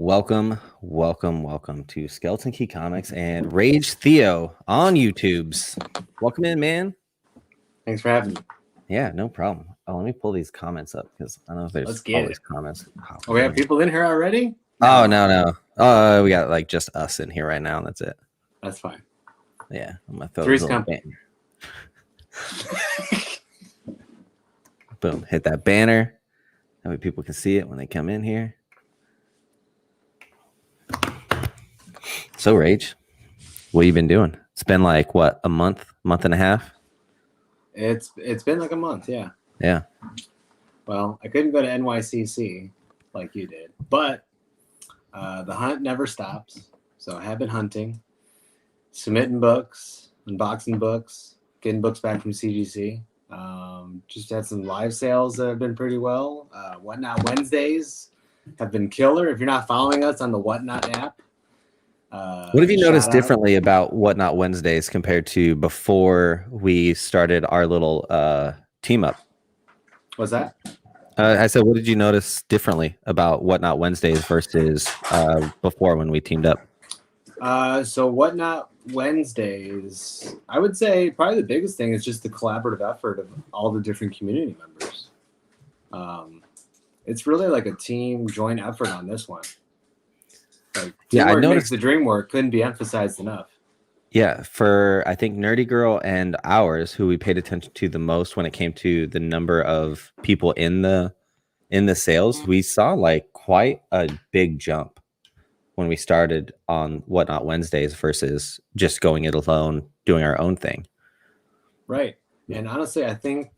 Welcome to Skeleton Key Comics and Rage Theo on YouTube's. Welcome in, man. Thanks for having me. Yeah, no problem. Oh, let me pull these comments up because I don't know if there's always comments. Oh, we have people in here already? Oh, no. We got like just us in here right now, and that's it. That's fine. Yeah, I'm gonna throw Three's company. Boom, hit that banner. That way people can see it when they come in here. So, Rage, what have you been doing? It's been like, what, a month and a half? It's been like a month, yeah. Yeah. Well, I couldn't go to NYCC like you did, but the hunt never stops. So I have been hunting, submitting books, unboxing books, getting books back from CGC. Just had some live sales that have been pretty well. Whatnot Wednesdays have been killer. If you're not following us on the Whatnot app, what have you noticed differently about Whatnot Wednesdays compared to before we started our little team up? What's that? I said, what did you notice differently about Whatnot Wednesdays versus before when we teamed up? So Whatnot Wednesdays, I would say probably the biggest thing is just the collaborative effort of all the different community members. It's really like a team joint effort on this one. Like, yeah, I noticed makes the dream work couldn't be emphasized enough. Yeah, for I think Nerdy Girl and ours, who we paid attention to the most when it came to the number of people in the sales, we saw like quite a big jump when we started on Whatnot Wednesdays versus just going it alone, doing our own thing. Right. And honestly, I think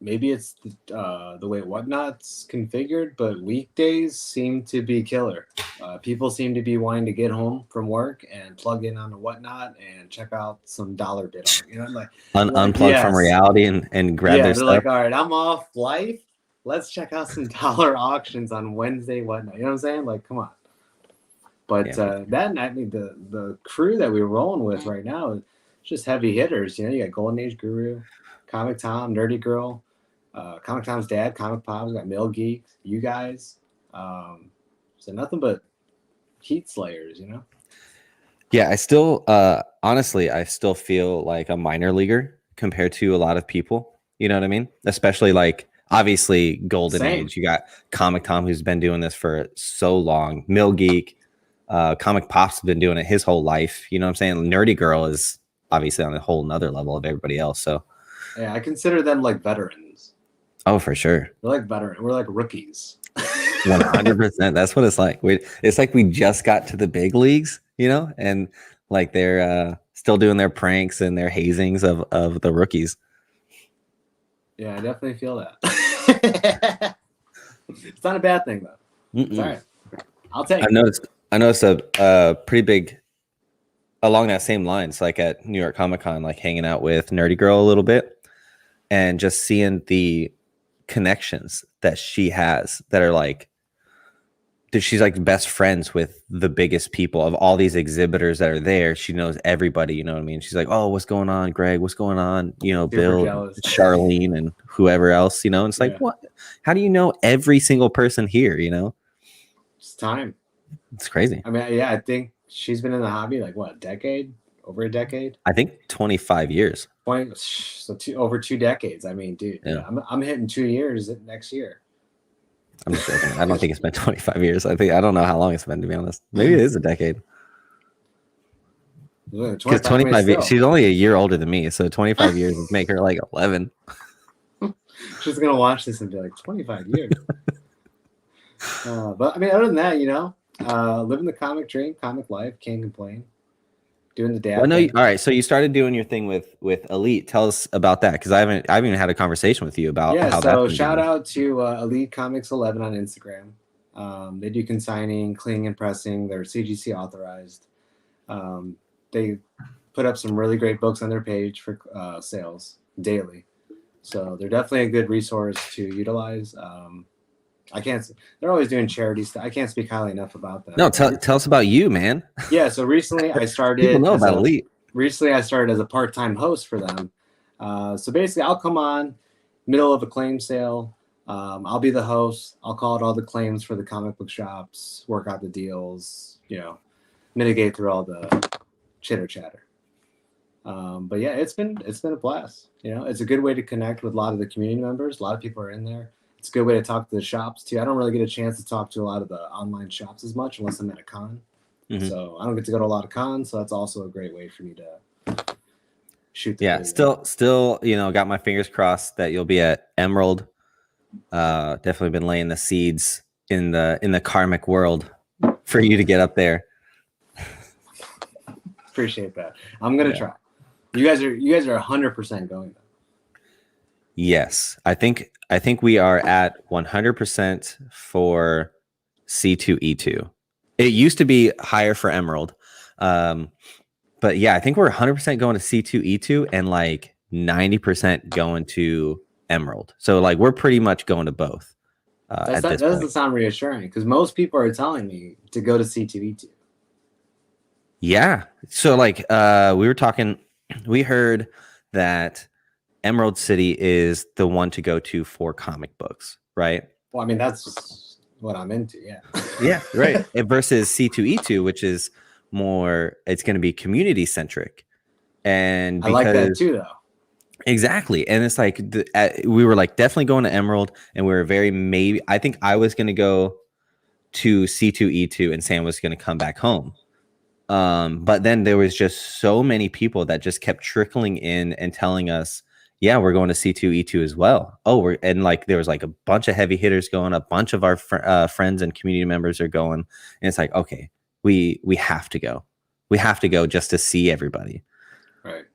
maybe it's the way Whatnot's configured, but weekdays seem to be killer. People seem to be wanting to get home from work and plug in on the Whatnot and check out some dollar bid on, you know, like unplug from reality and grab their stuff. Like, all right, I'm off life. Let's check out some dollar auctions on Wednesday, Whatnot. You know what I'm saying? Like, come on. But that night, the crew that we're rolling with right now is just heavy hitters. You know, you got Golden Age Guru, Comic Tom, Nerdy Girl, Comic Tom's dad, Comic Pops, got Mill Geek, you guys. So nothing but heat slayers, you know? Yeah, I still, honestly, I still feel like a minor leaguer compared to a lot of people. You know what I mean? Especially like, obviously, Golden Age. You got Comic Tom, who's been doing this for so long. Mill Geek, Comic Pop's been doing it his whole life. You know what I'm saying? Nerdy Girl is obviously on a whole nother level of everybody else. So, yeah, I consider them like veterans. Oh, for sure. They're like veterans. We're like rookies. 100%. That's what it's like. It's like we just got to the big leagues, you know, and like they're still doing their pranks and their hazings of the rookies. Yeah, I definitely feel that. It's not a bad thing though. It's all right. I'll take it. I noticed a pretty big along that same lines, like at New York Comic Con, like hanging out with Nerdy Girl a little bit and just seeing the connections that she has that are like, she's like best friends with the biggest people of all these exhibitors that are there. She knows everybody, you know what I mean? She's like, oh, what's going on, Greg? What's going on? You know, Super Bill, jealous. Charlene, and whoever else, you know? And it's like, what? How do you know every single person here, you know? It's time. It's crazy. I mean, yeah, I think she's been in the hobby like what, a decade? Over a decade? I think 25 years. So over 2 decades. I mean, dude, yeah. I'm hitting 2 years next year. I'm just joking. I don't think it's been 25 years. I don't know how long it's been, to be honest. Maybe it is a decade. Because 25 years, she's only a year older than me, so 25 years would make her like 11. She's gonna watch this and be like, 25 years. But I mean, other than that, you know, living the comic dream, comic life, can't complain. Doing the dad. All right. So you started doing your thing with Elite. Tell us about that, because I haven't even had a conversation with you about how so shout out to Elite Comics 11 on Instagram. They do consigning, cleaning, and pressing. They're CGC authorized. They put up some really great books on their page for sales daily. So they're definitely a good resource to utilize. They're always doing charity stuff. I can't speak highly enough about them. No, tell us about you, man. Yeah, so recently I started. People know about Elite. Recently I started as a part-time host for them. So basically I'll come on middle of a claim sale, I'll be the host. I'll call out all the claims for the comic book shops, work out the deals, mitigate through all the chitter chatter. But yeah, it's been a blast. It's a good way to connect with a lot of the community members. A lot of people are in there. It's a good way to talk to the shops too. I don't really get a chance to talk to a lot of the online shops as much unless I'm at a con. Mm-hmm. So I don't get to go to a lot of cons. So that's also a great way for me to shoot. Still, got my fingers crossed that you'll be at Emerald. Definitely been laying the seeds in the karmic world for you to get up there. Appreciate that. I'm gonna try. You guys are 100% going though. Yes, I think we are at 100% for C2E2. It used to be higher for Emerald, but yeah, I think we're 100% going to C2E2 and like 90% going to Emerald. So like we're pretty much going to both. That doesn't sound reassuring because most people are telling me to go to C2E2. Yeah. So like we were talking, we heard that Emerald City is the one to go to for comic books, right? Well, I mean, that's what I'm into. Yeah. Yeah. Right. Versus C2E2, which is more, it's going to be community centric. And I like that too, though. Exactly. And it's like, we were like definitely going to Emerald and we were I think I was going to go to C2E2 and Sam was going to come back home. But then there was just so many people that just kept trickling in and telling us, yeah, we're going to C2E2 as well. Oh, and like there was like a bunch of heavy hitters going, a bunch of our friends and community members are going, and it's like, okay, we have to go. We have to go just to see everybody. Right.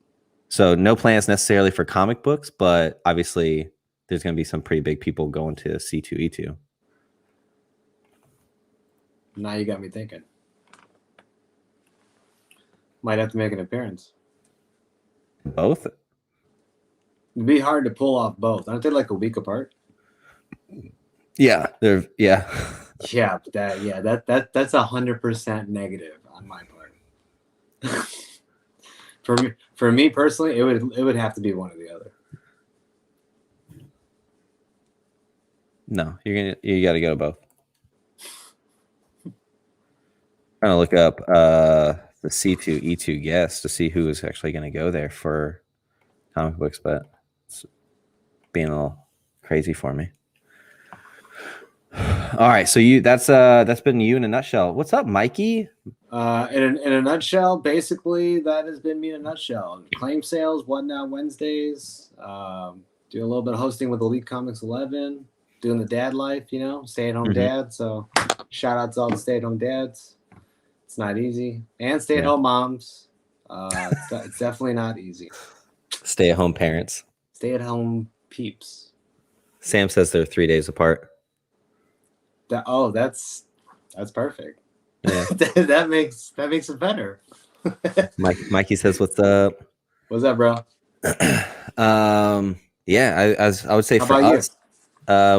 So no plans necessarily for comic books, but obviously there's going to be some pretty big people going to C2E2. Now you got me thinking. Might have to make an appearance. Both? It'd be hard to pull off both. Aren't they like a week apart? Yeah, they're Yeah, that's 100% negative on my part. For me personally, it would have to be one or the other. No, you got to go to both. Trying to look up the C2E2 guests to see who is actually going to go there for comic books, but it's being a little crazy for me. All right, so that's been you in a nutshell. What's up, Mikey? In a nutshell, basically that has been me in a nutshell. Claim sales, Whatnot Wednesdays. Do a little bit of hosting with Elite Comics 11. Doing the dad life, stay-at-home dad. So shout out to all the stay-at-home dads. It's not easy, and stay-at-home moms. It's definitely not easy. Stay-at-home parents. Stay-at-home peeps. Sam says they're 3 days apart. That's perfect. Yeah. that makes it better. Mikey says, "What's up?" What's up, bro? Yeah, I would say for us,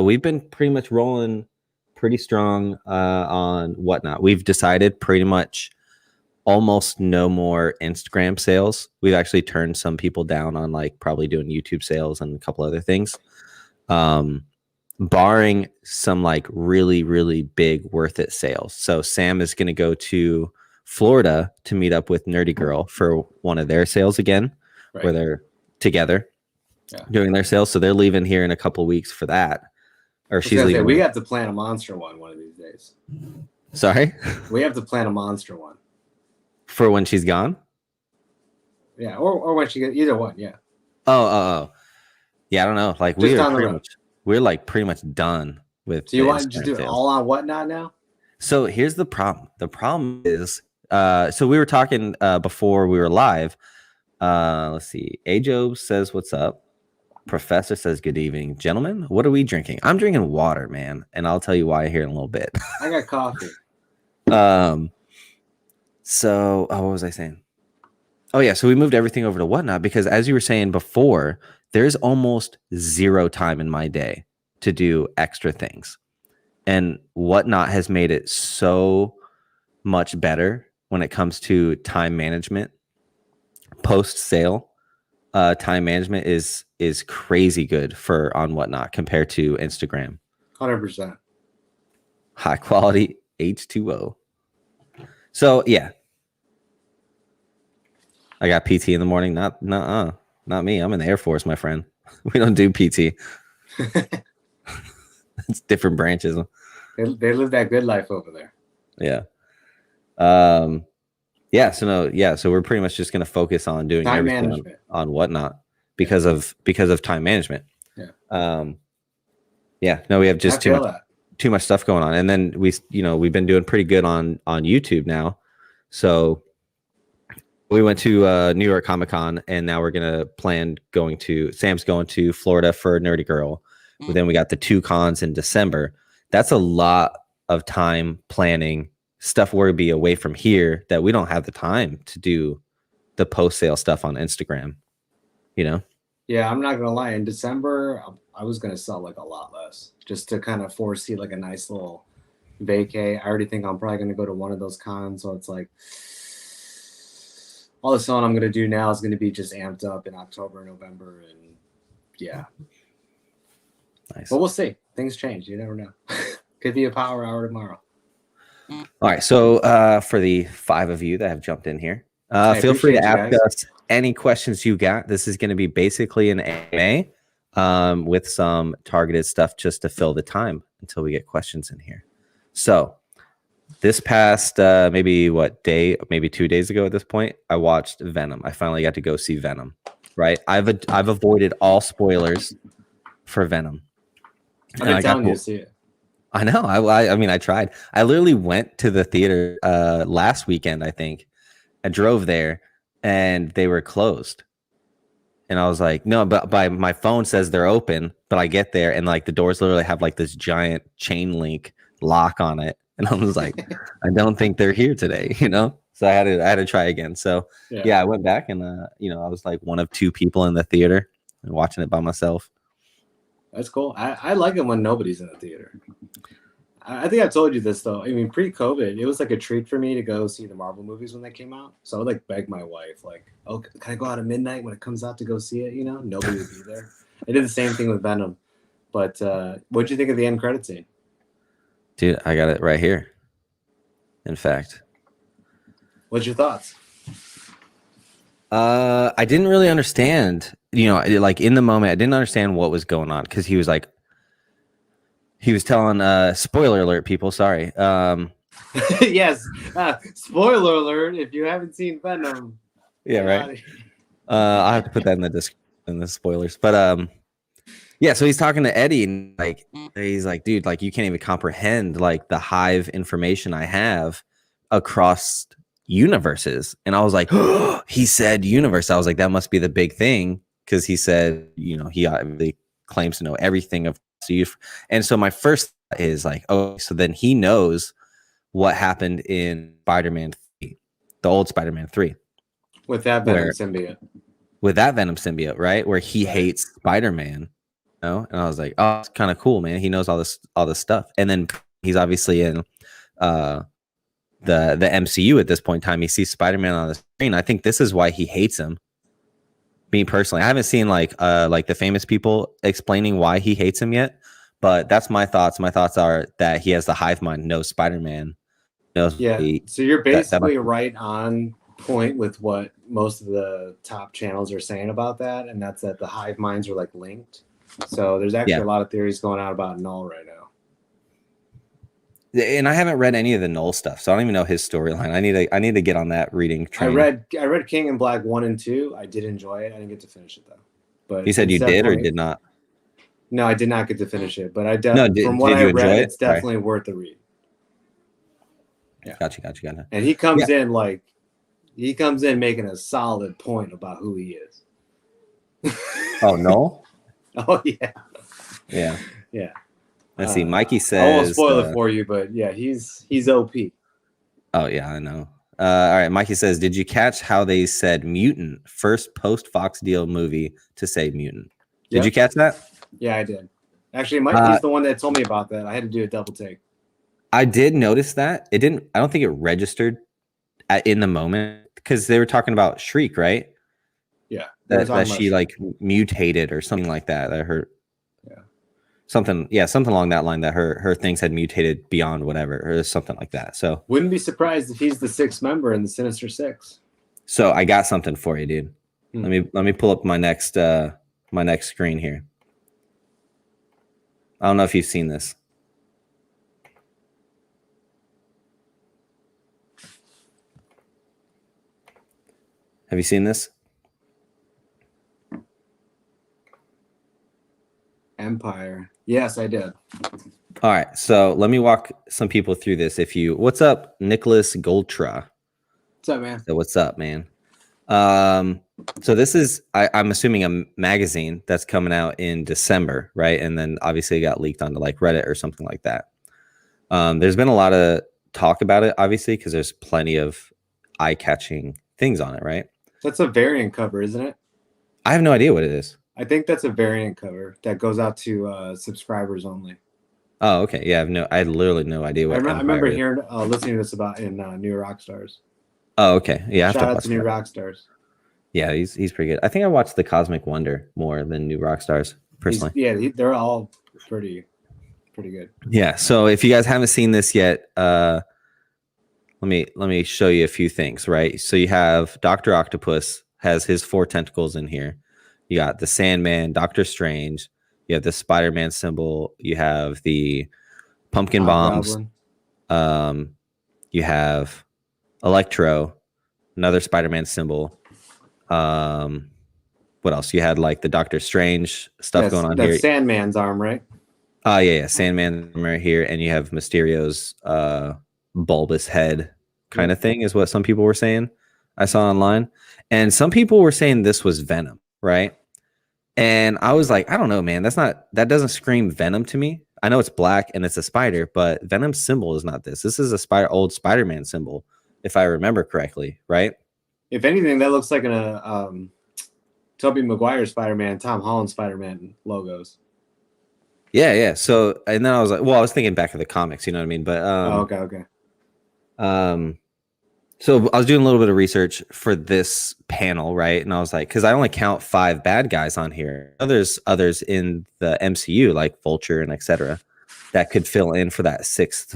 we've been pretty much rolling pretty strong on Whatnot. We've decided pretty much almost no more Instagram sales. We've actually turned some people down on like probably doing YouTube sales and a couple other things. Barring some like really, really big worth it sales. So Sam is going to go to Florida to meet up with Nerdy Girl for one of their sales again, right, where they're together doing their sales. So they're leaving here in a couple of weeks for that. Or she's leaving. We have to plan a monster one of these days. Sorry? We have to plan a monster one. For when she's gone? Yeah, or when she gets, either one, yeah. Oh. Yeah, I don't know. Like we're like pretty much done with. So you want to just do it all on Whatnot now? So here's the problem. The problem is, so we were talking before we were live. Let's see. Ajob says, "What's up?" Professor says, "Good evening, gentlemen. What are we drinking?" I'm drinking water, man, and I'll tell you why here in a little bit. I got coffee. So, what was I saying? Oh yeah, so we moved everything over to Whatnot because, as you were saying before, there's almost zero time in my day to do extra things, and Whatnot has made it so much better when it comes to time management. Post sale, time management is is crazy good for on Whatnot compared to Instagram. 100%. High quality H2O. So yeah, I got PT in the morning. Not me. I'm in the Air Force, my friend. We don't do PT. It's different branches. They live that good life over there. Yeah. Yeah. So no. Yeah. So we're pretty much just gonna focus on doing Time everything management. on Whatnot because of time management. Yeah. Yeah. No, we have just too much stuff going on, and then we've been doing pretty good on YouTube now. So we went to New York Comic-Con, and now we're gonna plan going to Sam's going to Florida for Nerdy Girl. But then we got the 2 cons in December. That's a lot of time planning stuff. We'll be away from here that we don't have the time to do the post-sale stuff on Instagram. Yeah, I'm not gonna lie. In December, I was gonna sell like a lot less, just to kind of foresee like a nice little vacay. I already think I'm probably gonna go to one of those cons, so it's like all the selling I'm gonna do now is gonna be just amped up in October, November, and yeah. Nice. But we'll see. Things change. You never know. Could be a power hour tomorrow. All right. So for the 5 of you that have jumped in here, feel free to ask us any questions you got. This is going to be basically an AMA with some targeted stuff just to fill the time until we get questions in here. So this past maybe 2 days ago at this point, I watched Venom. I finally got to go see Venom. Right. I've avoided all spoilers for Venom. I've been telling you to see it. I know. I mean, I tried. I literally went to the theater last weekend, I think. I drove there and they were closed. And I was like, no, but my phone says they're open, but I get there and like the doors literally have like this giant chain link lock on it. And I was like, I don't think they're here today, So I had to try again. So yeah, I went back and I was like one of 2 people in the theater and watching it by myself. That's cool. I like it when nobody's in the theater. I think I've told you this though. I mean, pre-COVID, it was like a treat for me to go see the Marvel movies when they came out. So I would like beg my wife, like, "Oh, can I go out at midnight when it comes out to go see it?" Nobody would be there. I did the same thing with Venom. But what'd you think of the end credit scene? Dude, I got it right here. In fact, what's your thoughts? I didn't really understand. Like in the moment, I didn't understand what was going on because he was telling spoiler alert, people. Sorry. Yes. Spoiler alert. If you haven't seen Venom. Yeah, right. I'll have to put that in the spoilers. But yeah, so he's talking to Eddie and like he's like, dude, like you can't even comprehend like the hive information I have across universes. And I was like, oh, he said universe. I was like, that must be the big thing. Because he said, he obviously claims to know everything of you. And so my first thought is like, oh, so then he knows what happened in Spider-Man 3, the old Spider-Man 3. With that Venom symbiote. With that Venom symbiote, right? Where he hates Spider-Man. And I was like, oh, it's kind of cool, man. He knows all this stuff. And then he's obviously in the MCU at this point in time. He sees Spider-Man on the screen. I think this is why he hates him. Me personally, I haven't seen like the famous people explaining why he hates him yet, but that's my thoughts. My thoughts are that he has the hive mind, knows Spider-Man. So you're basically right on point with what most of the top channels are saying about that, and that's that the hive minds are like linked. So there's actually a lot of theories going out about Null right now. And I haven't read any of the Null stuff, so I don't even know his storyline. I need to get on that reading train. I read King and Black 1 and 2. I did enjoy it. I didn't get to finish it though. But you said you did or did not? No, I did not get to finish it. But I definitely from what I read, it's definitely worth the read. Yeah. Gotcha. And he comes in making a solid point about who he is. Oh no. Oh yeah. Yeah. Let's see. Mikey says. I won't spoil it for you, but yeah, he's OP. Oh yeah, I know. All right, Mikey says, did you catch how they said mutant first post Fox deal movie to say mutant? Did you catch that? Yeah, I did. Actually, Mikey's the one that told me about that. I had to do a double take. I did notice that. It didn't. I don't think it registered in the moment because they were talking about Shriek, right? Yeah. We were that talking about she like mutated or something like that. That her Yeah. something along that line, that her things had mutated beyond whatever, or something like that. So wouldn't be surprised if he's the sixth member in the Sinister Six. so I got something for you, dude. Let me pull up my next screen here. I don't know if you've seen this. Have you seen this? Empire. Yes, I did. All right, so let me walk some people through this. What's up, Nicholas Goldtra? What's up, man? So what's up, man? So this is, I'm assuming, a magazine that's coming out in December, right? And then obviously it got leaked onto like Reddit or something like that. There's been a lot of talk about it, obviously, because there's plenty of eye-catching things on it, right? That's a variant cover, isn't it? I have no idea what it is. I think that's a variant cover that goes out to subscribers only. Oh, okay. Yeah, I had literally no idea what. I remember hearing, listening to this about in New Rockstars. Oh, okay. Yeah, shout out to New Rockstars. Yeah, he's pretty good. I think I watched the Cosmic Wonder more than New Rockstars personally. They're all pretty good. Yeah. So if you guys haven't seen this yet, let me show you a few things. Right. So you have Dr. Octopus has his 4 tentacles in here. You got the Sandman, Doctor Strange. You have the Spider-Man symbol. You have the pumpkin bombs. You have Electro, another Spider-Man symbol. What else? You had like the Doctor Strange stuff going on here. That's Sandman's arm, right? Oh yeah, Sandman right here, and you have Mysterio's bulbous head kind of thing, is what some people were saying. I saw online, and some people were saying this was Venom, right? And I was like, I don't know, man. That doesn't scream Venom to me. I know it's black and it's a spider, but Venom's symbol is not this. This is a old Spider-Man symbol, if I remember correctly, right? If anything, that looks like an Tobey Maguire Spider-Man, Tom Holland Spider-Man logos. Yeah. So, and then I was like, well, I was thinking back of the comics, you know what I mean? But okay. So I was doing a little bit of research for this panel, right? And I was like, because I only count 5 bad guys on here. There's others in the MCU, like Vulture and etc., that could fill in for that sixth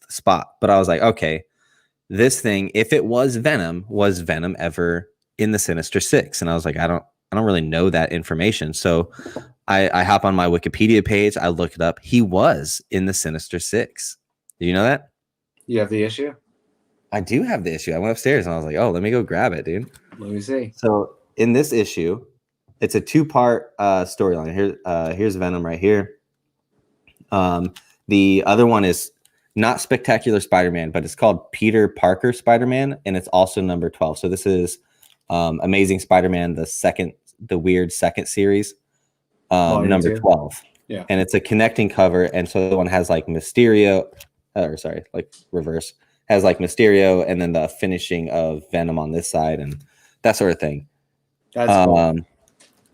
spot. But I was like, okay, this thing, if it was Venom ever in the Sinister Six? And I was like, I don't really know that information. So I hop on my Wikipedia page. I look it up. He was in the Sinister Six. Do you know that? You have the issue? I do have the issue. I went upstairs and I was like, oh, let me go grab it, dude. Let me see. So in this issue, it's a 2-part storyline. Here's Venom right here. The other one is not Spectacular Spider-Man, but it's called Peter Parker Spider-Man, and it's also number 12. So this is Amazing Spider-Man, the weird second series, number 12. Yeah. And it's a connecting cover, and so the one has like Mysterio, reverse. Has like Mysterio and then the finishing of Venom on this side and that sort of thing. That's cool.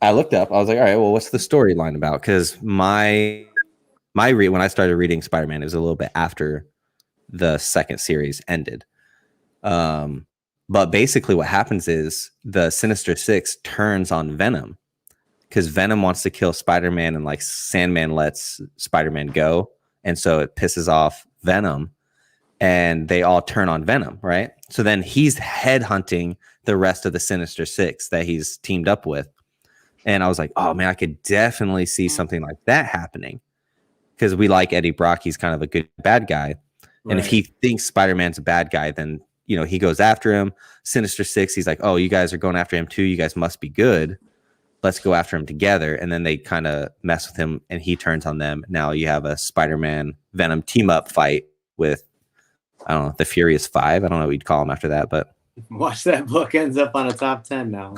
I looked up. I was like, all right, well, what's the storyline about? Because my when I started reading Spider-Man, it was a little bit after the second series ended. But basically, what happens is the Sinister Six turns on Venom because Venom wants to kill Spider-Man, and like Sandman lets Spider-Man go, and so it pisses off Venom. And they all turn on Venom, right? So then he's headhunting the rest of the Sinister Six that he's teamed up with. And I was like, oh, man, I could definitely see something like that happening. Because we like Eddie Brock. He's kind of a good bad guy. And if he thinks Spider-Man's a bad guy, then, he goes after him. Sinister Six, he's like, oh, you guys are going after him too. You guys must be good. Let's go after him together. And then they kind of mess with him and he turns on them. Now you have a Spider-Man Venom team up fight with, I don't know, the Furious Five. I don't know what you'd call them after that, but watch that book ends up on a top 10 now.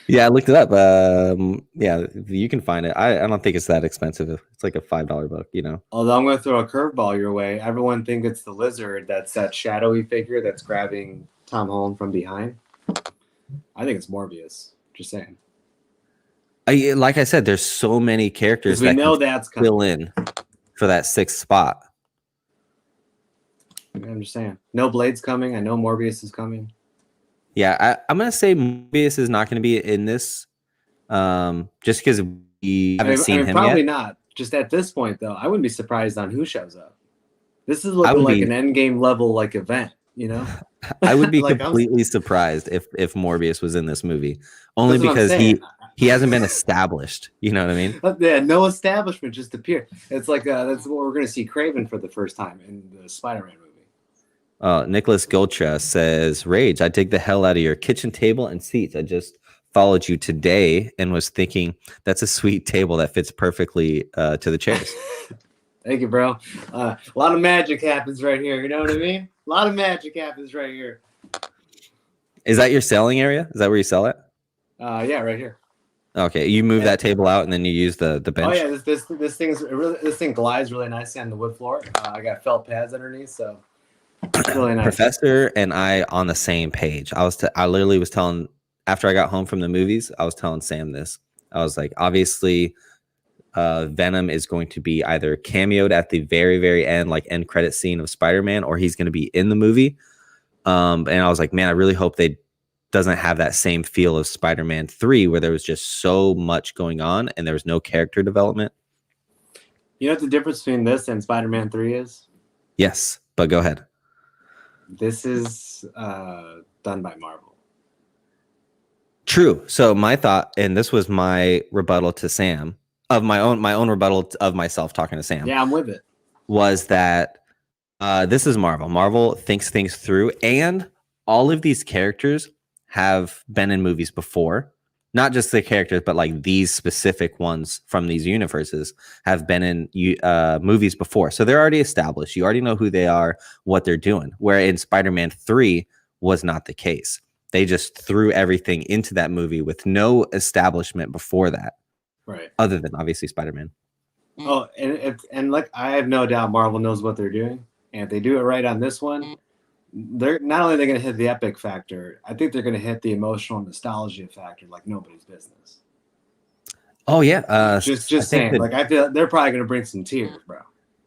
Yeah, I looked it up. Yeah, you can find it. I don't think it's that expensive. It's like a $5 book, Although I'm going to throw a curveball your way. Everyone thinks it's the Lizard. That's that shadowy figure that's grabbing Tom Holland from behind. I think it's Morbius. Just saying. Like I said, there's so many characters that know that's coming. Fill in for that 6th spot. I'm just saying. No Blade's coming. I know Morbius is coming. Yeah, I'm gonna say Morbius is not gonna be in this, just because we haven't seen him probably yet. not. Just at this point, though, I wouldn't be surprised on who shows up. This is I looking would like be- an Endgame level like event, you know? I would be Like, completely surprised if Morbius was in this movie, only that's what I'm because saying. he hasn't been established. You know what I mean? Yeah, no establishment just appeared. It's like that's what we're going to see Craven for the first time in the Spider-Man movie. Nicholas Gulcha says, "Rage, I dig the hell out of your kitchen table and seats. I just followed you today and was thinking that's a sweet table that fits perfectly to the chairs." Thank you, bro. A lot of magic happens right here. You know what I mean? A lot of magic happens right here. Is that your selling area? Is that where you sell it? Yeah, right here. Okay, you move that table out and then you use the bench. Oh yeah, this thing glides really nicely on the wood floor. I got felt pads underneath, so it's really nice. Professor and I on the same page. I literally was telling after I got home from the movies, I was telling Sam this. I was like, obviously, Venom is going to be either cameoed at the very, very end, like end credit scene of Spider-Man, or he's going to be in the movie. And I was like, man, I really hope they doesn't have that same feel of Spider-Man 3 where there was just so much going on and there was no character development. You know what the difference between this and Spider-Man 3 is? Yes, but go ahead. This is done by Marvel. True. So my thought, and this was my rebuttal to Sam, of my own rebuttal of myself talking to Sam. Yeah, I'm with it. Was that this is Marvel. Marvel thinks things through, and all of these characters have been in movies before. Not just the characters, but like these specific ones from these universes have been in movies before. So they're already established. You already know who they are, what they're doing. Where in Spider-Man 3 was not the case. They just threw everything into that movie with no establishment before that. Right. Other than obviously Spider-Man. Oh, and like I have no doubt Marvel knows what they're doing. And if they do it right on this one, they're not only going to hit the epic factor, I think they're going to hit the emotional nostalgia factor like nobody's business. Oh yeah, just saying. Like I feel they're probably going to bring some tears, bro.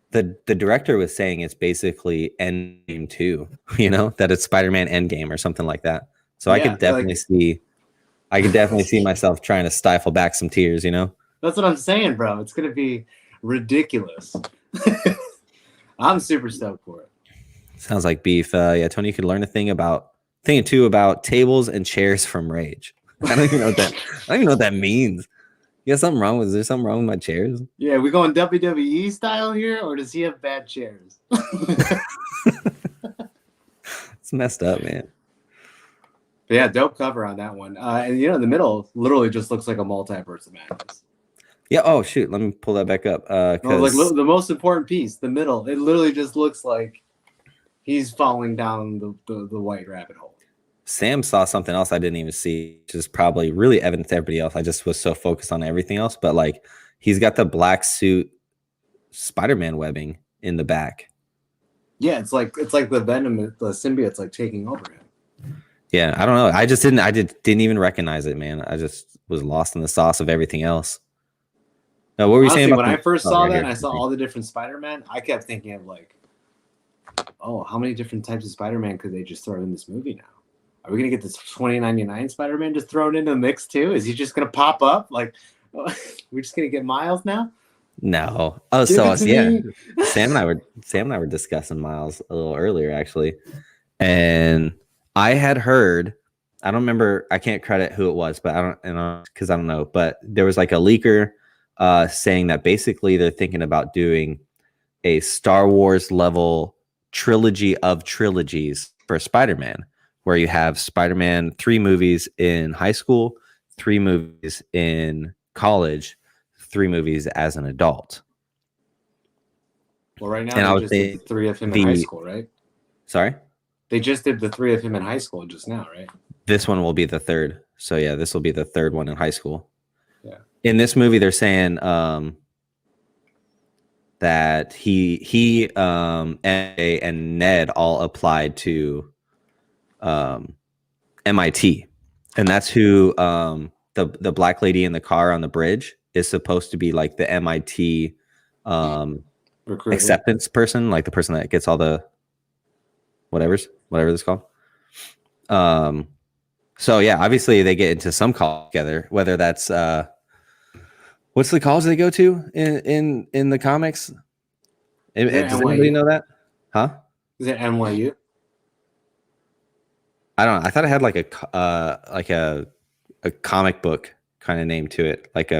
The director was saying it's basically Endgame 2, you know, that it's Spider-Man Endgame or something like that. So yeah, I could definitely see myself trying to stifle back some tears, you know. That's what I'm saying, bro. It's going to be ridiculous. I'm super stoked for it. Sounds like beef. Yeah, Tony, you could learn a thing too about tables and chairs from Rage. I don't even know what that means. You got something wrong? Is there something wrong with my chairs? Yeah, we going WWE style here, or does he have bad chairs? It's messed up, man. But yeah, dope cover on that one. And you know, in the middle literally just looks like a multiverse of madness. Yeah. Oh shoot, let me pull that back up. Like the most important piece, the middle. It literally just looks like he's falling down the white rabbit hole. Sam saw something else I didn't even see, which is probably really evident to everybody else. I just was so focused on everything else. But like, he's got the black suit Spider-Man webbing in the back. Yeah, it's like the Venom, the symbiote's like taking over him. Yeah, I don't know. I didn't even recognize it, man. I just was lost in the sauce of everything else. Now, what were you saying about when I first saw that and I saw all the different Spider-Man, I kept thinking of like, oh, how many different types of Spider-Man could they just throw in this movie now? Are we going to get this 2099 Spider-Man just thrown into the mix too? Is he just going to pop up? Like, we're just going to get Miles now? No. Oh, so yeah. Sam and I were discussing Miles a little earlier, actually. And I had heard, I don't remember, I can't credit who it was, but I don't know. But there was like a leaker saying that basically they're thinking about doing a Star Wars level trilogy of trilogies for Spider-Man, where you have Spider-Man 3 movies in high school, 3 movies in college, 3 movies as an adult. Well, right now they just did 3 of him in high school, right? Sorry? They just did the 3 of him in high school just now, right? This one will be the 3rd. So yeah, this will be the 3rd one in high school. Yeah. In this movie, they're saying that he and Ned all applied to MIT, and that's who the black lady in the car on the bridge is supposed to be, like the MIT acceptance person, like the person that gets all the whatever it's called. So yeah, obviously they get into some college together, whether that's what's the college they go to in the comics? Is it Does anybody NYU? know that? Huh? Is it NYU? I don't know. I thought it had like a comic book kind of name to it, like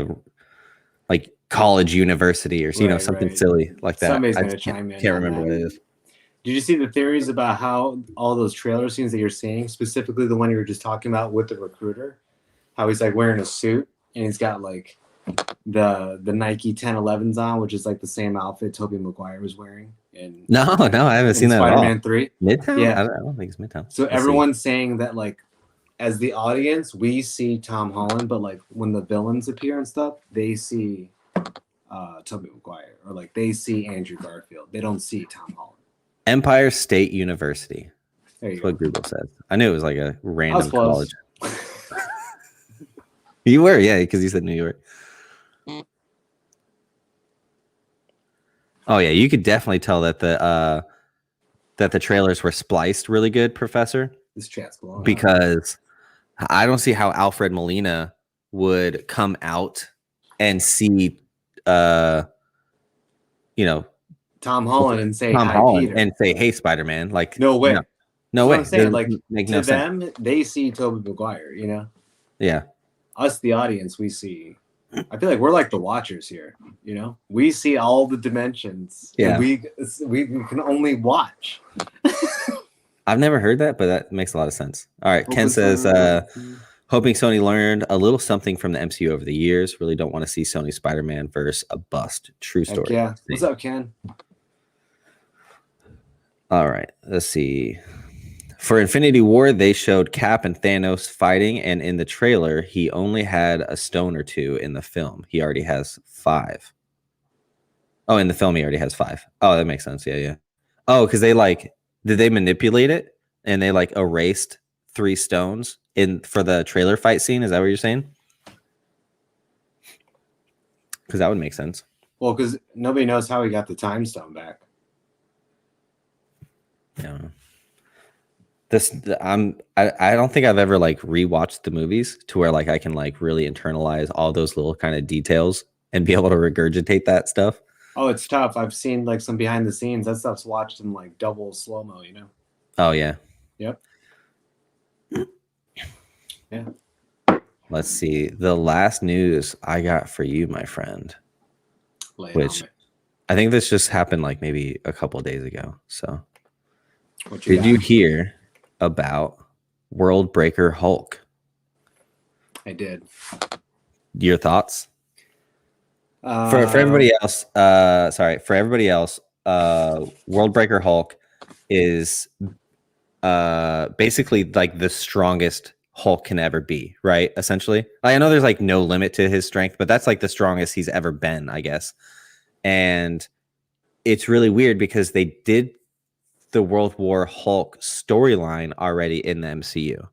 college university or Right, something right. silly like that. Somebody's I gonna just can't, chime in can't on remember that. what it is. Did you see the theories about how all those trailer scenes that you're seeing, specifically the one you were just talking about with the recruiter, how he's like wearing a suit and he's got like the Nike 1011s on, which is like the same outfit Tobey Maguire was wearing in No, I haven't seen that at all. Spider-Man 3. Midtown? Yeah. I don't think it's Midtown. So Let's see. everyone's saying that like as the audience, we see Tom Holland, but like when the villains appear and stuff, they see Tobey Maguire, or like they see Andrew Garfield. They don't see Tom Holland. Empire State University. There you That's go. what Google says. I knew it was like a I was random close. college. You were, yeah, because you said New York. Oh yeah, you could definitely tell that the trailers were spliced really good, Professor. This chat's blowing up. Because I don't see how Alfred Molina would come out and see Tom Holland and say Tom hi, Holland Peter. and say, "Hey, Spider-Man!" Like, No way. no That's way. what I'm saying. Doesn't Like make to no sense. them, they see Tobey Maguire. You know, Yeah, us, the audience, we see. I feel like we're like the watchers here. You know, we see all the dimensions. Yeah. And we can only watch. I've never heard that, but that makes a lot of sense. All right, Ken Hoping says, someone- hoping Sony learned a little something from the MCU over the years. Really don't want to see Sony Spider-Man verse a bust. True Heck story. yeah. What's up, Ken? All right, let's see. For Infinity War, they showed Cap and Thanos fighting, and in the trailer, he only had a stone or two. In the film, he already has 5. Oh, in the film, he already has 5. Oh, that makes sense. Yeah. Oh, because did they manipulate it and they like erased 3 stones for the trailer fight scene? Is that what you're saying? Because that would make sense. Well, because nobody knows how he got the time stone back. Yeah. I don't think I've ever like rewatched the movies to where like I can like really internalize all those little kind of details and be able to regurgitate that stuff. Oh, it's tough. I've seen like some behind the scenes. That stuff's watched in like double slow-mo, you know? Oh yeah. Yep. Yeah. Let's see. The last news I got for you, my friend, which I think this just happened like maybe a couple of days ago. So did you hear about World Breaker Hulk? I did. Your thoughts? For everybody else, World Breaker Hulk is basically like the strongest Hulk can ever be, right? Essentially, I know there's like no limit to his strength, but that's like the strongest he's ever been, I guess. And it's really weird because they did the World War Hulk storyline already in the MCU.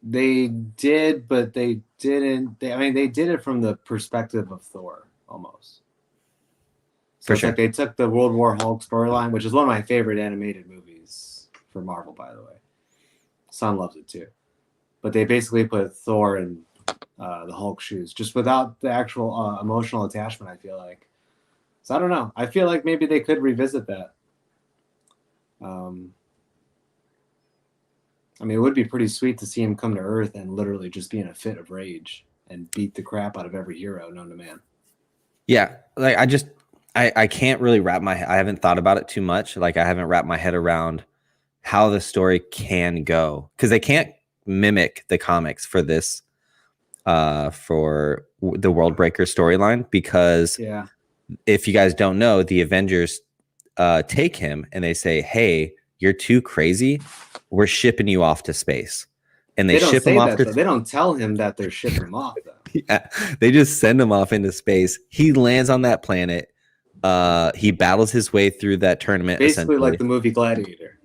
They did, but they didn't. They did it from the perspective of Thor almost. So it's like they took the World War Hulk storyline, which is one of my favorite animated movies for Marvel, by the way. Son loves it too. But they basically put Thor in the Hulk shoes, just without the actual emotional attachment, I feel like. So I don't know. I feel like maybe they could revisit that. I mean, it would be pretty sweet to see him come to Earth and literally just be in a fit of rage and beat the crap out of every hero known to man. Yeah, like I can't really I haven't thought about it too much. Like I haven't wrapped my head around how the story can go because they can't mimic the comics for this for the World Breaker storyline because if you guys don't know, the Avengers take him and they say, "Hey, you're too crazy. We're shipping you off to space." And they ship him off. They don't tell him that they're shipping him off, though. Yeah, they just send him off into space. He lands on that planet. He battles his way through that tournament. Basically, like the movie Gladiator.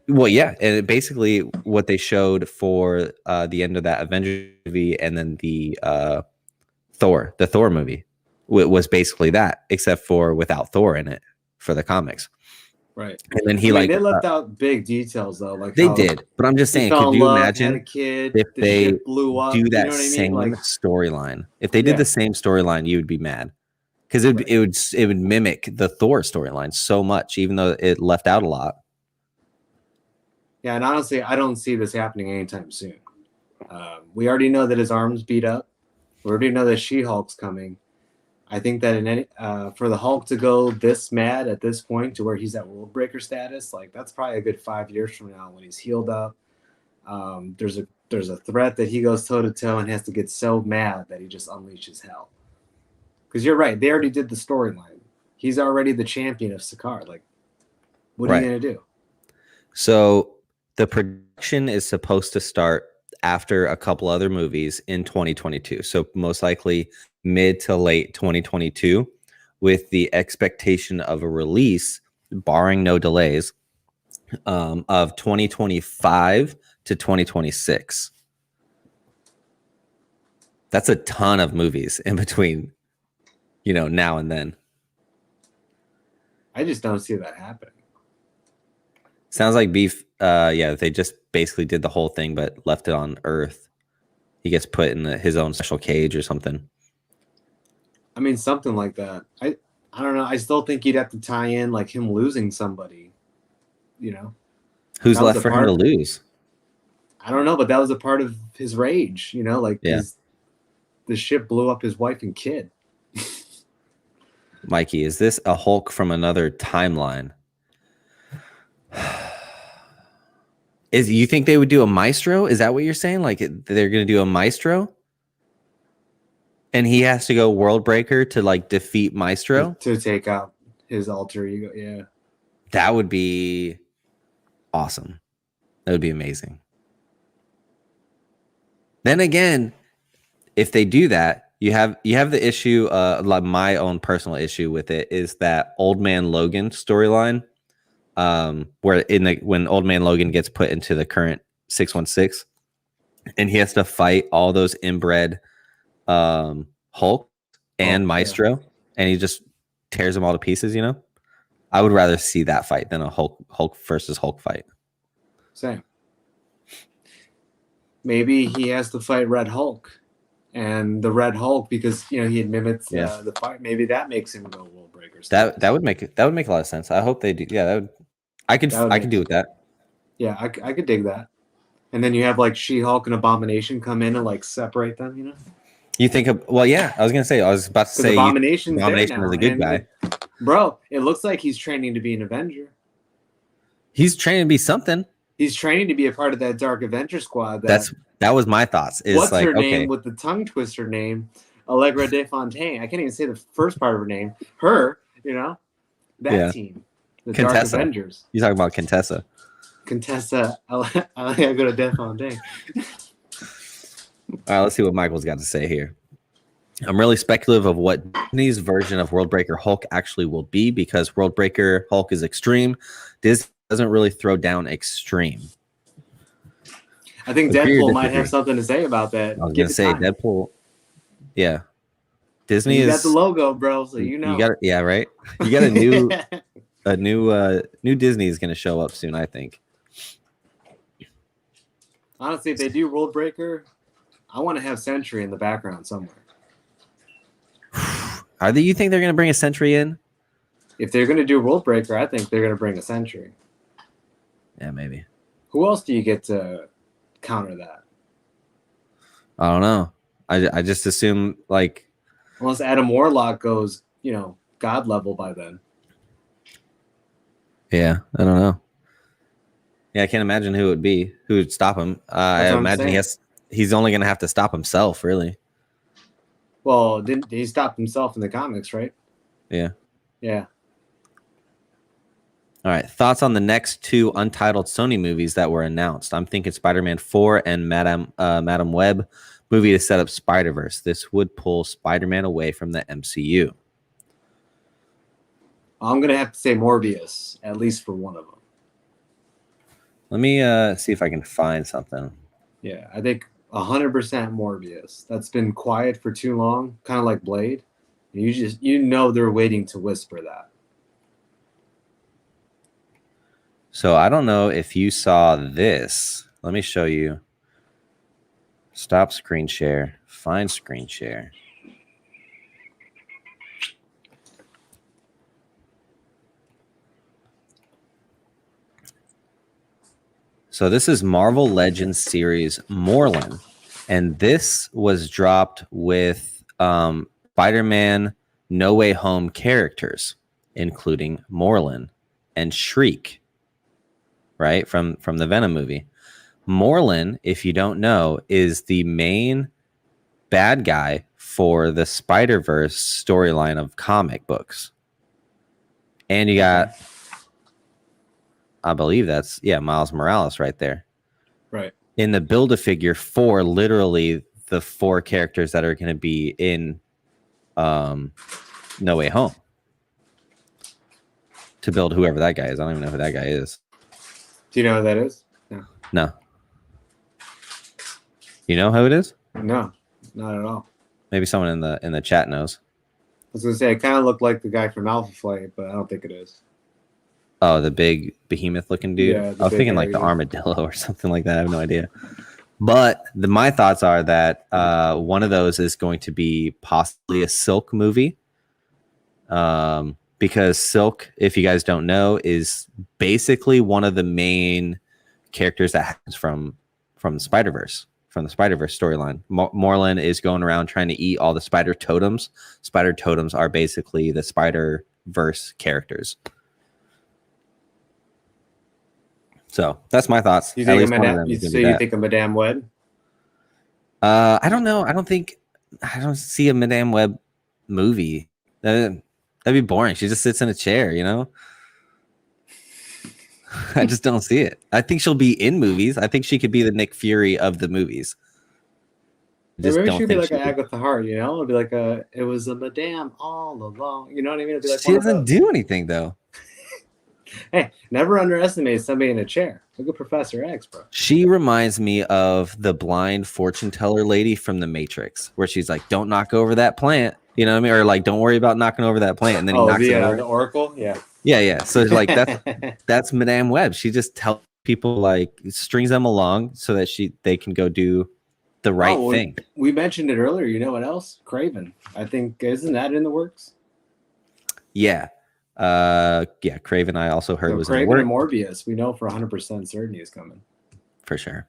Well, yeah, and basically what they showed for the end of that Avengers movie, and then the Thor movie was basically that, except for without Thor in it for the comics. Right. And then I mean, they left out big details though, like they how did, but I'm just he saying, fell could in you love, had a imagine kid, if the they ship blew up. do You that know what I mean? same Like, storyline? If they did yeah, the same storyline, you would be mad because right. it would mimic the Thor storyline so much, even though it left out a lot. Yeah, and honestly, I don't see this happening anytime soon. We already know that his arm's beat up. We already know that She-Hulk's coming. I think that in any for the Hulk to go this mad at this point to where he's at World Breaker status, like that's probably a good 5 years from now when he's healed up. There's a threat that he goes toe to toe and has to get so mad that he just unleashes hell. Because you're right, they already did the storyline. He's already the champion of Sakaar. Like, what are you gonna do? So the production is supposed to start after a couple other movies in 2022. So most likely mid to late 2022, with the expectation of a release, barring no delays, of 2025 to 2026. That's a ton of movies in between, now and then. I just don't see that happening. Sounds like Beef. Yeah, they just basically did the whole thing, but left it on Earth. He gets put in his own special cage or something. I mean, something like that. I don't know. I still think you'd have to tie in like him losing somebody. Who's left for him to lose? I don't know, but that was a part of his rage. Like the ship blew up his wife and kid. Mikey, is this a Hulk from another timeline? You think they would do a Maestro? Is that what you're saying? Like they're going to do a Maestro? And he has to go World Breaker to like defeat Maestro? To take out his alter ego, yeah. That would be awesome. That would be amazing. Then again, if they do that, you have the issue, like my own personal issue with it is that Old Man Logan storyline, where when Old Man Logan gets put into the current 616, and he has to fight all those inbred Hulk and Maestro, and he just tears them all to pieces. I would rather see that fight than a Hulk versus Hulk fight. Same. Maybe he has to fight Red Hulk, and the Red Hulk, because he had mimicked the fight. Maybe that makes him go World Breakers. That would make a lot of sense. I hope they do. Yeah, I could do with that. Yeah, I could dig that. And then you have like She-Hulk and Abomination come in and like separate them. You think of yeah? I was about to say Abomination is a good guy. Bro, it looks like he's training to be an Avenger. He's training to be something. He's training to be a part of that Dark Avenger squad. That was my thoughts. What's her name with the tongue twister name? Allegra de Fontaine. I can't even say the first part of her name. Her, that team. The Contessa. Dark Avengers. You're talking about Contessa. Contessa Allegra de Fontaine. All right, let's see what Michael's got to say here. I'm really speculative of what Disney's version of World Breaker Hulk actually will be, because World Breaker Hulk is extreme. Disney doesn't really throw down extreme. I think Deadpool might have something to say about that. I was going to say Deadpool. Yeah. Disney you got the logo, bro, so you got yeah, right? You got a new Disney is going to show up soon, I think. Honestly, if they do World Breaker, I want to have Sentry in the background somewhere. You think they're going to bring a Sentry in? If they're going to do World Breaker, I think they're going to bring a Sentry. Yeah, maybe. Who else do you get to counter that? I don't know. I just assume like unless Adam Warlock goes, God level by then. Yeah, I don't know. Yeah, I can't imagine who it would be. Who would stop him? I imagine he's only going to have to stop himself, really. Well, didn't he stop himself in the comics, right? Yeah. Yeah. All right. Thoughts on the next two untitled Sony movies that were announced? I'm thinking Spider-Man 4 and Madam Web movie to set up Spider-Verse. This would pull Spider-Man away from the MCU. I'm going to have to say Morbius, at least for one of them. Let me see if I can find something. Yeah, I think 100% Morbius. That's been quiet for too long, kind of like Blade. They're waiting to whisper that. So I don't know if you saw this. Let me show you. Stop screen share. Find screen share. So this is Marvel Legends series Moreland, and this was dropped with Spider-Man No Way Home characters, including Moreland and Shriek, right, from the Venom movie. Moreland, if you don't know, is the main bad guy for the Spider-Verse storyline of comic books. And you got, I believe that's, Miles Morales right there. Right. In the Build-A-Figure for literally the 4 characters that are going to be in No Way Home. To build whoever that guy is. I don't even know who that guy is. Do you know who that is? No. You know who it is? No, not at all. Maybe someone in the chat knows. I was going to say, it kind of looked like the guy from Alpha Flight, but I don't think it is. Oh, the big behemoth looking dude. Yeah, I was thinking like the armadillo or something like that. I have no idea. But my thoughts are that one of those is going to be possibly a Silk movie. Because Silk, if you guys don't know, is basically one of the main characters that happens from the Spider-Verse storyline. Moreland is going around trying to eat all the spider totems. Spider totems are basically the Spider-Verse characters. So that's my thoughts. You think a Madame Web? I don't know. I don't see a Madame Web movie. That'd be boring. She just sits in a chair, you know? I just don't see it. I think she'll be in movies. I think she could be the Nick Fury of the movies. Maybe she'd be like an Agatha Hart, you know? It'd be like it was a Madame all along. You know what I mean? It'd be like she doesn't do anything, though. Hey, never underestimate somebody in a chair. Look at Professor X, bro. She reminds me of the blind fortune teller lady from The Matrix, where she's like, "Don't knock over that plant," you know what I mean, or like, "Don't worry about knocking over that plant," and then he knocks it over. The Oracle, yeah. So like that's Madame Web. She just tells people, like, strings them along so that they can go do the right thing. We mentioned it earlier. You know what else? Craven. I think isn't that in the works? Yeah. Craven, I also heard was Craven and Morbius. We know for 100% certainty is coming. For sure.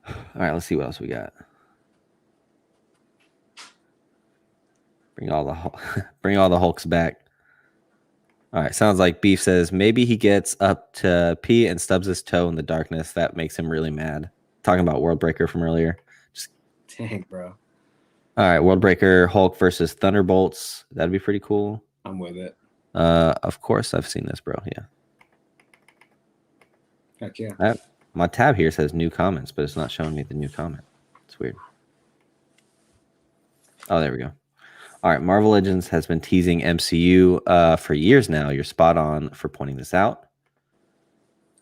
All right, let's see what else we got. Bring all the Hulks back. All right, sounds like Beef says maybe he gets up to pee and stubs his toe in the darkness. That makes him really mad. Talking about Worldbreaker from earlier. Dang, bro. All right, Worldbreaker, Hulk versus Thunderbolts. That'd be pretty cool. I'm with it. Of course, I've seen this, bro. Yeah. Heck yeah. My tab here says new comments, but it's not showing me the new comment. It's weird. Oh, there we go. All right, Marvel Legends has been teasing MCU for years now. You're spot on for pointing this out.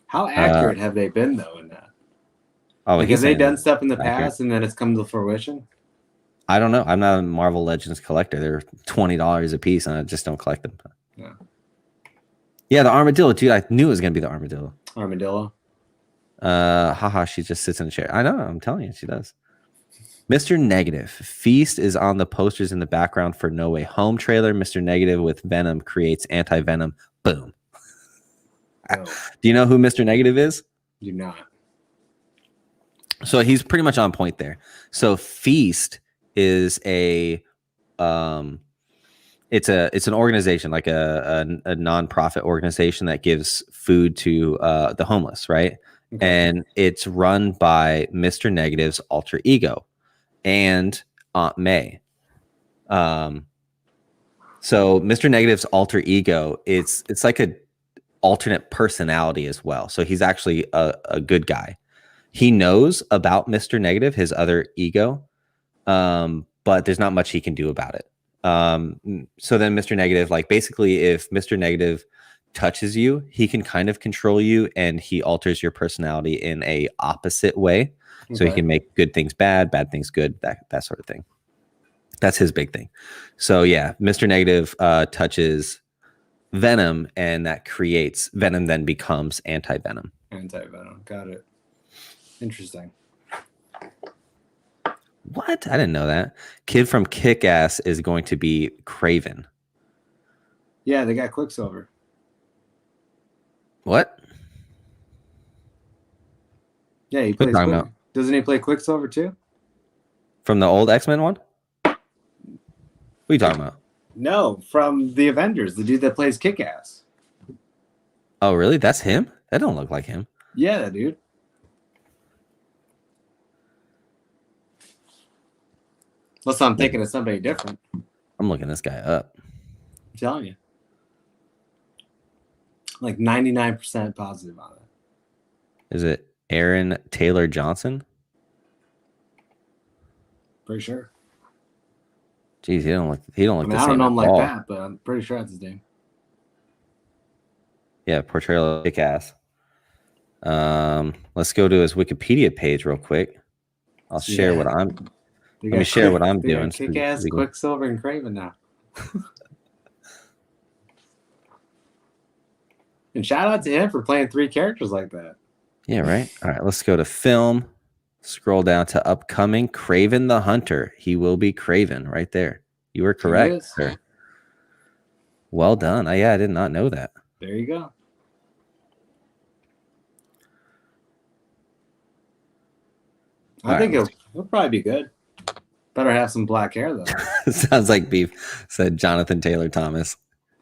How accurate have they been, though, in that? Oh, have they done stuff in the past and then it's come to fruition? I don't know. I'm not a Marvel Legends collector. They're $20 a piece, and I just don't collect them. Yeah, the armadillo, dude. I knew it was gonna be the armadillo. Armadillo. Haha. She just sits in a chair. I know. I'm telling you, she does. Mr. Negative. Feast is on the posters in the background for No Way Home trailer. Mr. Negative with Venom creates anti-Venom. Boom. Oh. Do you know who Mr. Negative is? Do not. So he's pretty much on point there. So Feast is it's an organization, like a nonprofit organization that gives food to the homeless, right? Okay. And it's run by Mr. Negative's alter ego and Aunt May. So Mr. Negative's alter ego, it's like a alternate personality as well. So he's actually a good guy. He knows about Mr. Negative, his other ego, but there's not much he can do about it. So then Mr. Negative, like, basically if Mr. Negative touches you, he can kind of control you, and he alters your personality in a opposite way. Okay. So he can make good things bad things good, that sort of thing. That's his big thing. So yeah, Mr. Negative touches Venom, and that creates Venom, then becomes anti-Venom. Anti-Venom. Got it. Interesting. What? I didn't know that. Kid from Kick-Ass is going to be Craven. Yeah, they got Quicksilver. What? Yeah, he plays. Doesn't he play Quicksilver too? From the old X-Men one? What are you talking about? No, from the Avengers, the dude that plays Kick-Ass. Oh, really? That's him? That don't look like him. Yeah, dude. Unless I'm thinking of somebody different. I'm looking this guy up. I'm telling you. Like 99% positive on it. Is it Aaron Taylor Johnson? Pretty sure. Jeez, he don't look I the mean, same. I don't know him at like all. that, but I'm pretty sure that's his name. Yeah, portrayal of Kick-Ass. Let's go to his Wikipedia page real quick. I'll share what I'm. Let me share what I'm doing. Kick-Ass, Quicksilver, and Craven now. And shout out to him for playing 3 characters like that. Yeah, right. All right, let's go to film. Scroll down to upcoming. Craven the Hunter. He will be Craven right there. You were correct, sir. Well done. I did not know that. There you go. I think it'll probably be good. Better have some black hair, though. Sounds like beef, said Jonathan Taylor Thomas.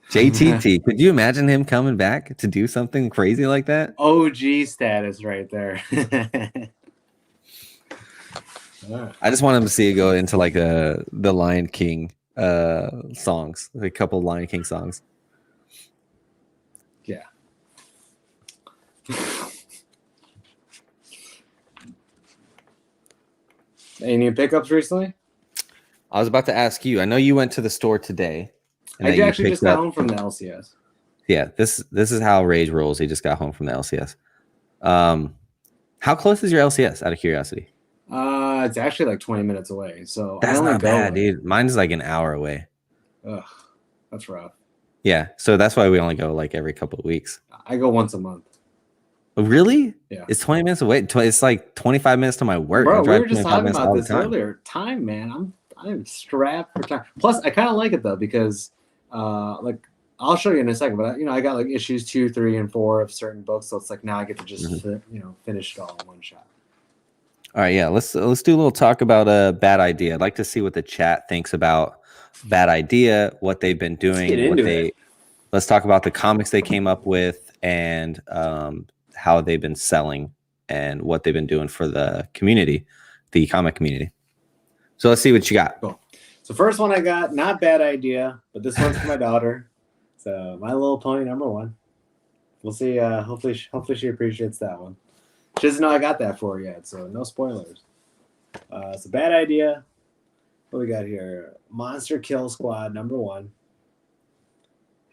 JTT, could you imagine him coming back to do something crazy like that? OG status right there. I just want him to see it go into like the Lion King songs, a couple Lion King songs. Yeah. Any new pickups recently? I was about to ask you. I know you went to the store today. I actually just got home from the LCS. Yeah, this is how Rage rolls. He just got home from the LCS. How close is your LCS, out of curiosity? It's actually like 20 minutes away. So that's not bad, dude. Mine's like an hour away. Ugh, that's rough. Yeah, so that's why we only go like every couple of weeks. I go once a month. Really? Yeah. It's 20 minutes away. It's like 25 minutes to my work. Bro, we were just talking about this earlier. Time, man. I'm strapped for time. Plus, I kind of like it though because, like, I'll show you in a second. But I got like issues 2, 3, and 4 of certain books, so it's like now I get to just finish it all in one shot. All right, yeah. Let's do a little talk about a Bad Idea. I'd like to see what the chat thinks about Bad Idea, what they've been doing. Let's talk about the comics they came up with and how they've been selling and what they've been doing for the community, the comic community. So let's see what you got. Cool. So first one I got, not Bad Idea, but this one's for my daughter. So My Little Pony #1. We'll see. Hopefully she appreciates that one. She doesn't know I got that for her yet, so no spoilers. So Bad Idea. What we got here? Monster Kill Squad #1.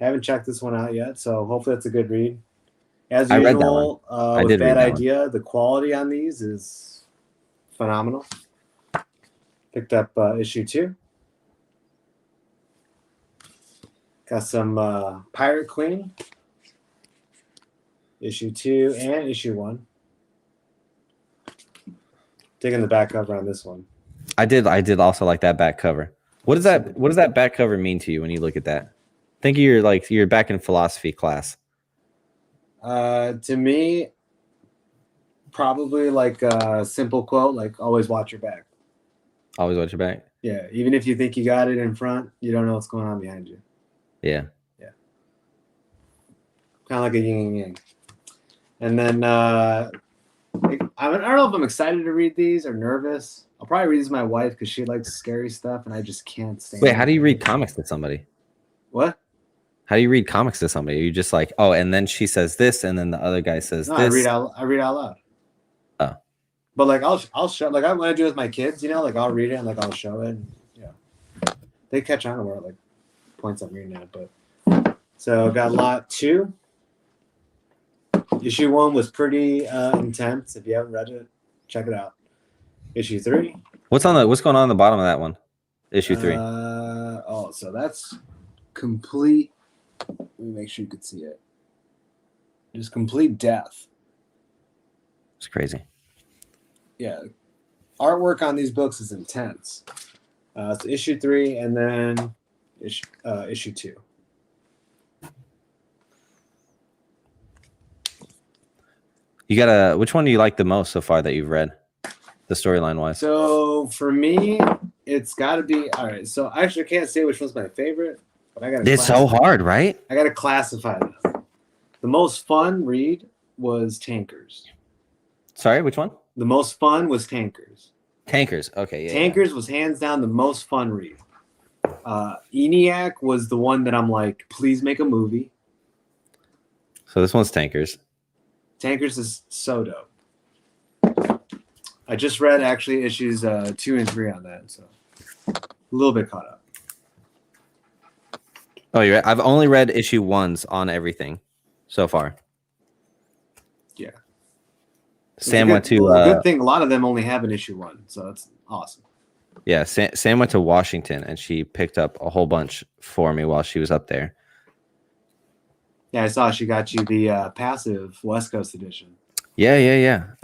Haven't checked this one out yet, so hopefully it's a good read. As usual, with Bad Idea, the quality on these is phenomenal. Picked up issue 2. Got some Pirate Queen. Issue 2 and issue 1. Digging the back cover on this one. I did also like that back cover. What does that back cover mean to you when you look at that? Think you're back in philosophy class. To me, probably like a simple quote, like always watch your back. Always watch your back. Yeah, even if you think you got it in front, you don't know what's going on behind you. Yeah. Yeah. Kind of like a yin and yang. And then I don't know if I'm excited to read these or nervous. I'll probably read these to my wife because she likes scary stuff and I just can't stand it. Wait, how do you read comics to somebody? What? How do you read comics to somebody? Are you just like, oh, and then she says this, and then the other guy says this? I read out loud. Oh. But like I'll show, like when I do it with my kids, like I'll read it and like I'll show it. And, they catch on to where like points I'm reading at. But so got lot 2. Issue 1 was pretty intense. If you haven't read it, check it out. Issue 3. What's going on the bottom of that one? Issue 3. So that's complete Let me make sure you could see it. Just complete death. It's crazy. Yeah. Artwork on these books is intense. It's issue 3 and then issue 2. You got which one do you like the most so far that you've read, the storyline wise? So for me, it's got to be all right. So I actually can't say which one's my favorite, but I got to. It's so hard, right? I got to classify them. The most fun read was Tankers. Sorry, which one? The most fun was Tankers. Tankers. Okay, yeah. Tankers was hands down the most fun read. ENIAC was the one that I'm like, please make a movie. So this one's Tankers. Tankers is so dope. I just read actually issues 2 and 3 on that, so a little bit caught up. Oh, you're right. I've only read issue 1s on everything so far. Yeah. Sam went to. Good thing a lot of them only have an issue 1, so that's awesome. Yeah, Sam went to Washington and she picked up a whole bunch for me while she was up there. Yeah, I saw she got you the passive West Coast edition. Yeah.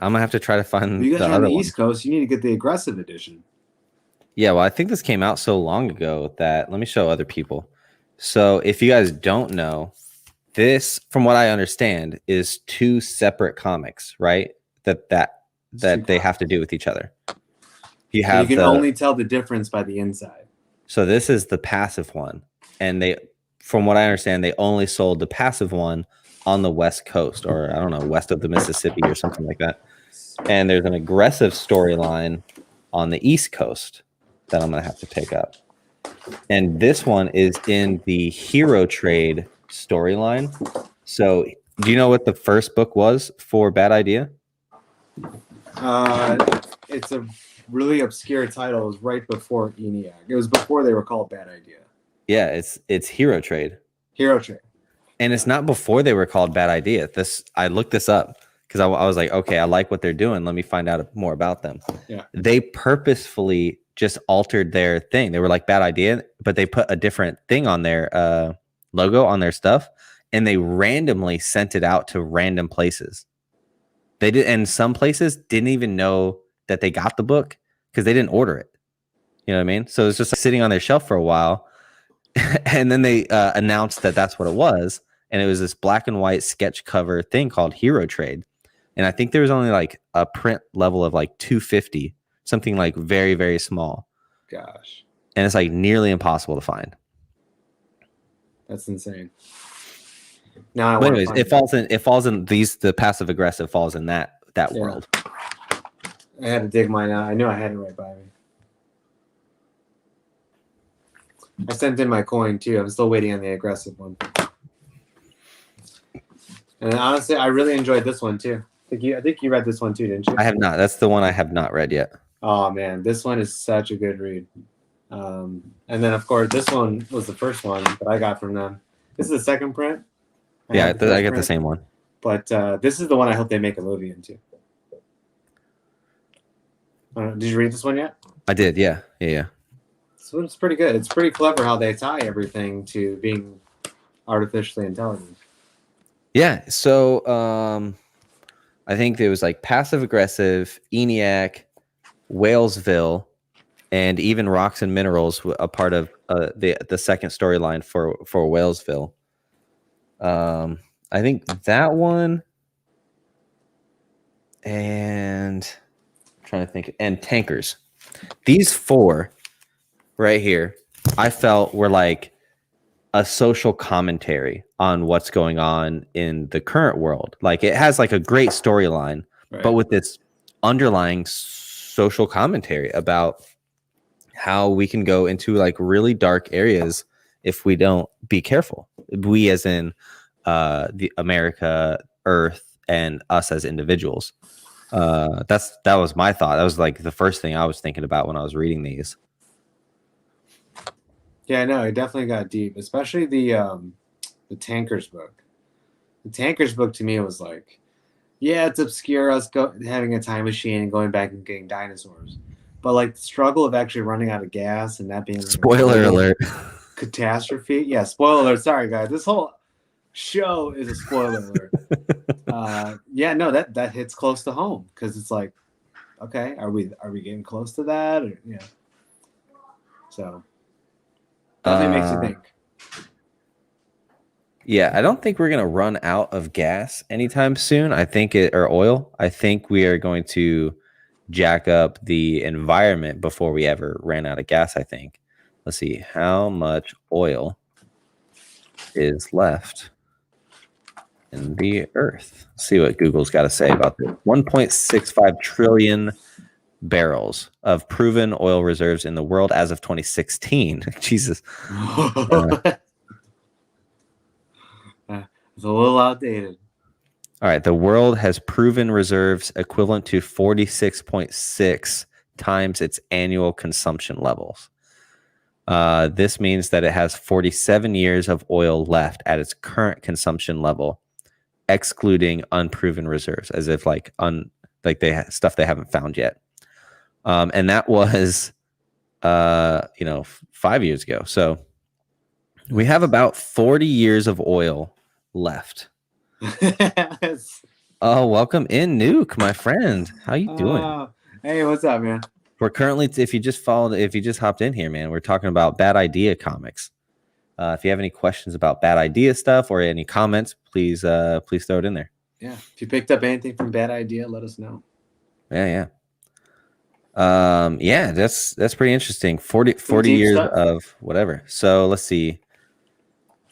I'm gonna have to try to find. You guys are on the one. East Coast. You need to get the aggressive edition. Yeah, well, I think this came out so long ago that let me show other people. So if you guys don't know, this, from what I understand, is 2 separate comics, right? That they have to do with each other. You have you can only tell the difference by the inside. So this is the passive one, and they, from what I understand, they only sold the passive one on the West Coast, or I don't know, west of the Mississippi or something like that. And there's an aggressive storyline on the East Coast that I'm gonna have to pick up. And this one is in the Hero Trade storyline. So do you know what the first book was for Bad Idea? It's a really obscure title. It was right before ENIAC. It was before they were called Bad Idea. Yeah, it's Hero Trade. Hero Trade. And it's not before they were called Bad Idea. I looked this up because I was like, okay, I like what they're doing. Let me find out more about them. Yeah. They purposefully just altered their thing. They were like Bad Idea, but they put a different thing on their logo on their stuff, and they randomly sent it out to random places. They did, and some places didn't even know that they got the book because they didn't order it. You know what I mean? So it's just sitting on their shelf for a while, and then they announced that that's what it was, and it was this black and white sketch cover thing called Hero Trade, and I think there was only like a print level of like 250, something like very, very small. Gosh, and it's like nearly impossible to find. That's insane. Now, but anyways, it falls in these. The passive aggressive falls in that world. I had to dig mine out. I knew I had it right by me. I sent in my coin too. I'm still waiting on the aggressive one. And honestly, I really enjoyed this one too. I think you read this one too, didn't you? I have not. That's the one I have not read yet. Oh man, this one is such a good read. And then of course this one was the first one that I got from them. This is the second print. I got the same one. But this is the one I hope they make a movie into. Did you read this one yet? I did, yeah. So it's pretty good. It's pretty clever how they tie everything to being artificially intelligent. Yeah, so I think there was like passive aggressive, ENIAC, Whalesville, and even Rocks and Minerals, a part of the second storyline for Whalesville. I think that one, and I'm trying to think, and Tankers. These 4 right here, I felt were like a social commentary on what's going on in the current world. Like it has like a great storyline, right, but with this underlying social commentary about how we can go into like really dark areas if we don't be careful. We as in the America, Earth, and us as individuals. That was my thought. That was like the first thing I was thinking about when I was reading these. Yeah, no, it definitely got deep, especially the Tankers book. The Tankers book to me was like, yeah, it's obscure us having a time machine and going back and getting dinosaurs, but like the struggle of actually running out of gas and that being like spoiler alert catastrophe. Yeah, spoiler alert. Sorry guys, this whole show is a spoiler alert. Yeah, no, that hits close to home because it's like, okay, are we getting close to that? Or, yeah. So definitely makes you think. Yeah, I don't think we're gonna run out of gas anytime soon. Or oil. I think we are going to jack up the environment before we ever ran out of gas. I think. Let's see how much oil is left in the earth. Let's see what Google's got to say about this. 1.65 trillion barrels of proven oil reserves in the world as of 2016. Jesus. It's a little outdated. All right. The world has proven reserves equivalent to 46.6 times its annual consumption levels. This means that it has 47 years of oil left at its current consumption level, excluding unproven reserves, as if stuff they haven't found yet. And that was 5 years ago. So we have about 40 years of oil left. Oh, welcome in, Nuke, my friend. How you doing? Hey, what's up, man? We're currently, if you just hopped in here, man, we're talking about Bad Idea comics. If you have any questions about Bad Idea stuff or any comments, please throw it in there. Yeah, if you picked up anything from Bad Idea, let us know. Yeah. That's pretty interesting. 40 years stuff of whatever. So let's see.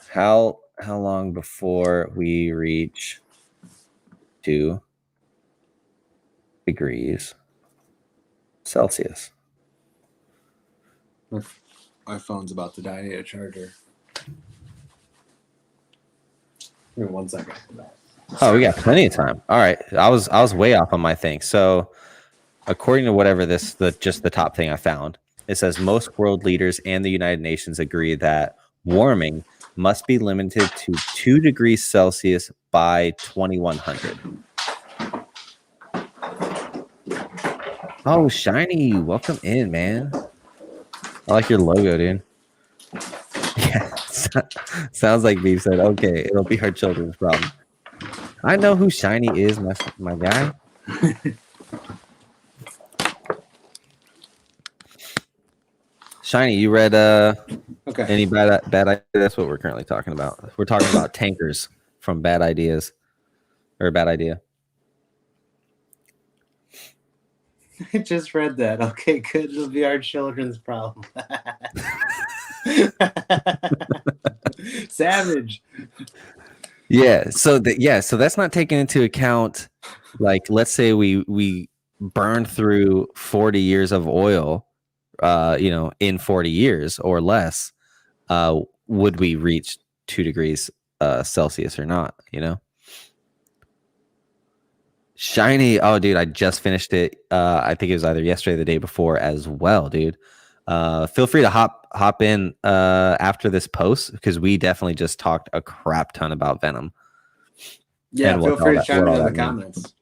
How long before we reach 2 degrees Celsius? My phone's about to die. I need a charger. Give me 1 second. Oh, we got plenty of time. All right. I was way off on my thing. So according to whatever just the top thing I found, it says most world leaders and the United Nations agree that warming must be limited to 2 degrees Celsius by 2100. Oh, Shiny, welcome in, man. I like your logo, dude. Yeah, sounds like Beef said, okay, it'll be our children's problem. I know who Shiny is, my guy. Shiny, you read any bad idea? That's what we're currently talking about. We're talking about tankers from Bad Ideas or Bad Idea. I just read that. Okay, good. It'll be our children's problem. Savage. Yeah. So that's not taking into account, like, let's say we burned through 40 years of oil, in 40 years or less, would we reach 2 degrees Celsius or not? Shiny. Oh, dude, I just finished it. I think it was either yesterday or the day before as well, dude. Feel free to hop in after this post because we definitely just talked a crap ton about Venom. Yeah, feel free to chime in the comments.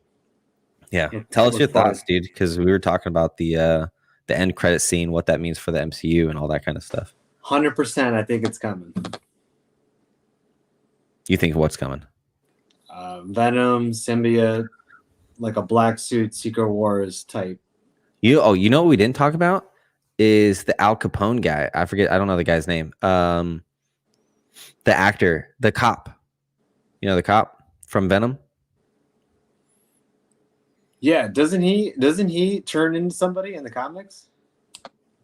Yeah, tell us your thoughts, dude, because we were talking about the end credit scene, what that means for the MCU and all that kind of stuff. 100%, I think it's coming. You think what's coming? Venom, symbiote, like a black suit, Secret Wars type. You know what we didn't talk about is the Al Capone guy. I don't know the guy's name. The actor, the cop. The cop from Venom. Yeah, doesn't he turn into somebody in the comics?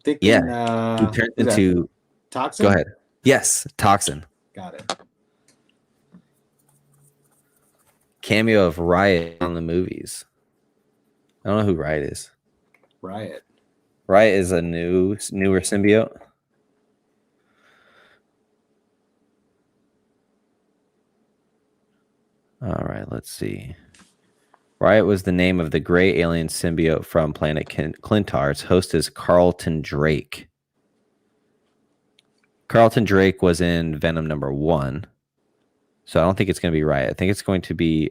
He turns into Toxin. Go ahead. Yes, Toxin. Got it. Cameo of Riot on the movies. I don't know who Riot is. Riot is a newer symbiote. All right, let's see. Riot was the name of the gray alien symbiote from planet Clintar. Its host is Carlton Drake. Carlton Drake was in Venom #1. So I don't think it's going to be Riot. I think it's going to be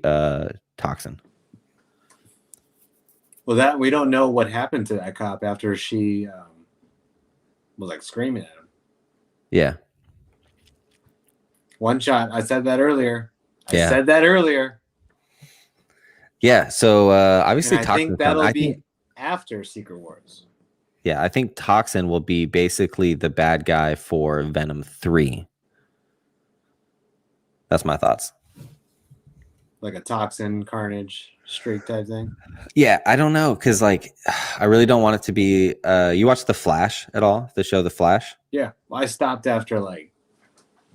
Toxin. Well, we don't know what happened to that cop after she was like screaming at him. Yeah. One shot. I said that earlier. Yeah. Yeah. So obviously, And I think Toxin's that'll coming. be after Secret Wars. Yeah, I think Toxin will be basically the bad guy for Venom 3. That's my thoughts. Like a Toxin, Carnage, streak type thing. Yeah, I don't know because like I really don't want it to be. You watch The Flash at all? The show The Flash? Yeah, well, I stopped after like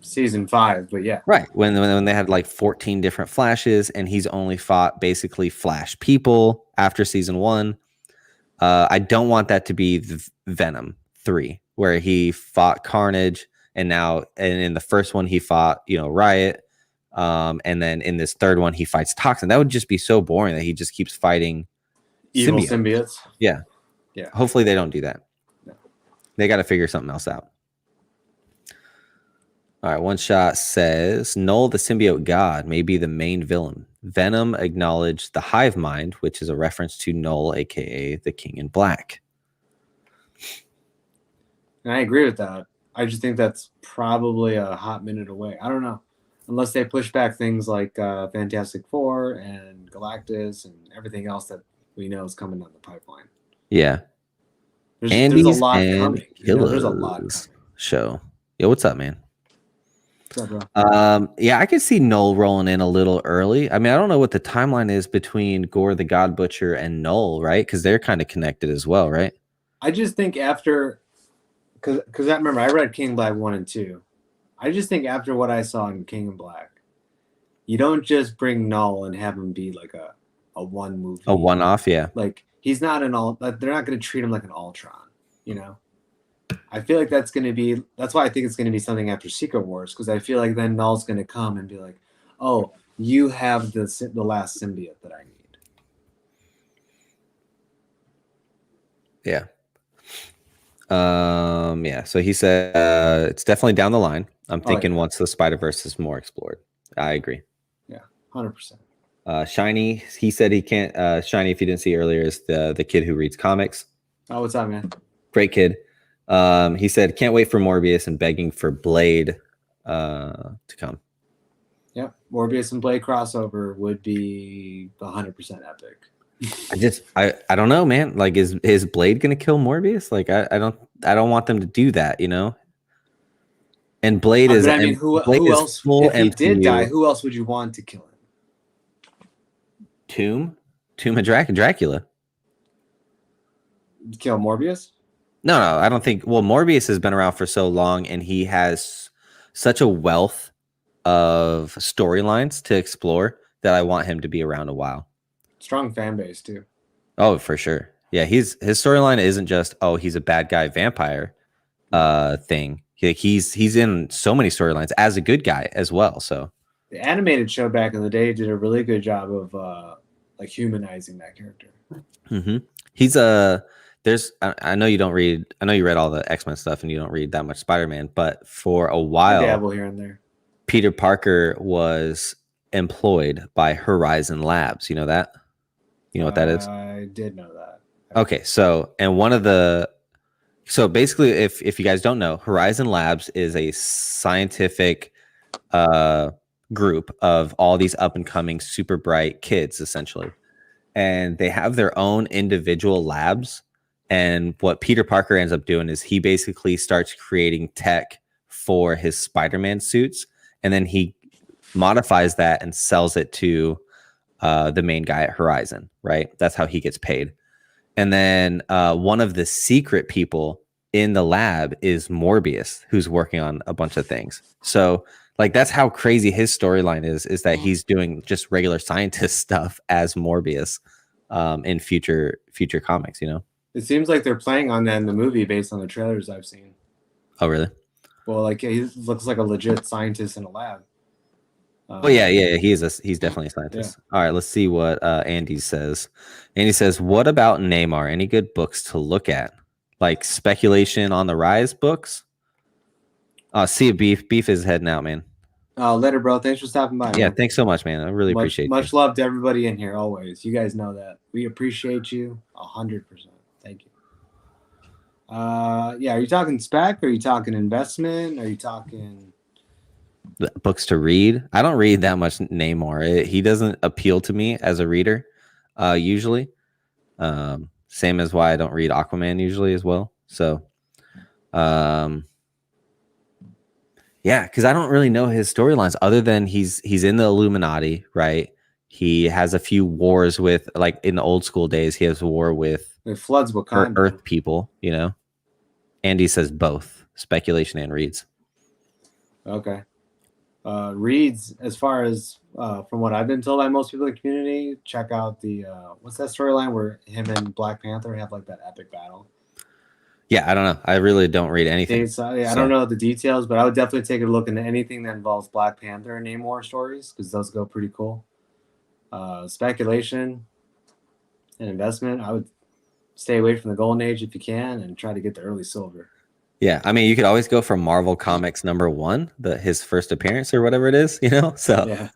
season 5, but yeah, Right. When they had like 14 different Flashes, and he's only fought basically Flash people after season 1. I don't want that to be the Venom 3, where he fought Carnage, and in the first one he fought Riot, and then in this third one he fights Toxin. That would just be so boring that he just keeps fighting evil symbiotes. Yeah. Hopefully they don't do that. No. They got to figure something else out. All right, One Shot says Null, the symbiote god, may be the main villain. Venom acknowledged the hive mind, which is a reference to Null, aka the King in Black. And I agree with that. I just think that's probably a hot minute away. I don't know. Unless they push back things like Fantastic Four and Galactus and everything else that we know is coming down the pipeline. Yeah. There's a lot coming. There's a lot coming. Show. Yo, what's up, man? What's up, bro? Yeah, I could see Null rolling in a little early. I mean, I don't know what the timeline is between Gore the God Butcher and Null, right? Because they're kind of connected as well, right? I just think after, because I remember I read King Black 1 and 2. I just think after what I saw in King and Black, you don't just bring Null and have him be like a one movie. A one-off, yeah. Like, he's not they're not going to treat him like an Ultron, I feel like that's why I think it's going to be something after Secret Wars, because I feel like then Null's going to come and be like, oh, you have the last symbiote that I need. Yeah. Yeah. So he said it's definitely down the line. I'm thinking once the Spider-Verse is more explored. I agree. Yeah, 100%. Shiny, he said he can't. Shiny, if you didn't see earlier, is the kid who reads comics. Oh, what's up, man? Great kid. He said can't wait for Morbius and begging for Blade to come. Yep, Morbius and Blade crossover would be 100% epic. I don't know, man. Like, is Blade gonna kill Morbius? Like, I don't want them to do that, And Blade is. But I mean, who else? If he did die, who else would you want to kill him? Tomb of Dracula. Kill Morbius? No, I don't think. Well, Morbius has been around for so long, and he has such a wealth of storylines to explore that I want him to be around a while. Strong fan base too. Oh, for sure. Yeah, his storyline isn't just he's a bad guy vampire thing. He's in so many storylines as a good guy as well. So the animated show back in the day did a really good job of like humanizing that character. Mm-hmm. He's I know you don't read. I know you read all the X-Men stuff and you don't read that much Spider-Man, but for a while, I dabble here and there. Peter Parker was employed by Horizon Labs. You know that? You know what that is? I did know that. Okay, so basically, if you guys don't know, Horizon Labs is a scientific group of all these up and coming super bright kids, essentially, and they have their own individual labs. And what Peter Parker ends up doing is he basically starts creating tech for his Spider-Man suits, and then he modifies that and sells it to the main guy at Horizon, right? That's how he gets paid. And then one of the secret people in the lab is Morbius, who's working on a bunch of things. So like that's how crazy his storyline is that he's doing just regular scientist stuff as Morbius in future comics, It seems like they're playing on that in the movie based on the trailers I've seen. Oh, really? Well, like he looks like a legit scientist in a lab. Yeah. He's definitely a scientist. Yeah. All right, let's see what Andy says. Andy says, "What about Neymar? Any good books to look at, like Speculation on the Rise books?" See, beef is heading out, man. Later, bro. Thanks for stopping by. Yeah, man. Thanks so much, man. I really appreciate it. Much love to everybody in here, always. You guys know that we appreciate you 100%. Thank you. Yeah, are you talking spec? Are you talking investment? Are you talking books to read. I don't read that much Namor. He doesn't appeal to me as a reader, usually. Same as why I don't read Aquaman usually as well. So, yeah, because I don't really know his storylines other than he's in the Illuminati, right? He has a few wars with, like in the old school days, he has a war with It floods Wakanda. Earth people, you know. Andy says both speculation and reads. Okay. Reads, as far as from what I've been told by most people in the community, check out the what's that storyline where him and Black Panther have like that epic battle. Yeah, I don't know. I really don't read anything. I don't know the details, but I would definitely take a look into anything that involves Black Panther and Namor stories because those go pretty cool. Speculation and investment, I would stay away from the golden age if you can and try to get the early silver. Yeah, I mean, you could always go from Marvel Comics #1, his first appearance or whatever it is, you know. So yeah,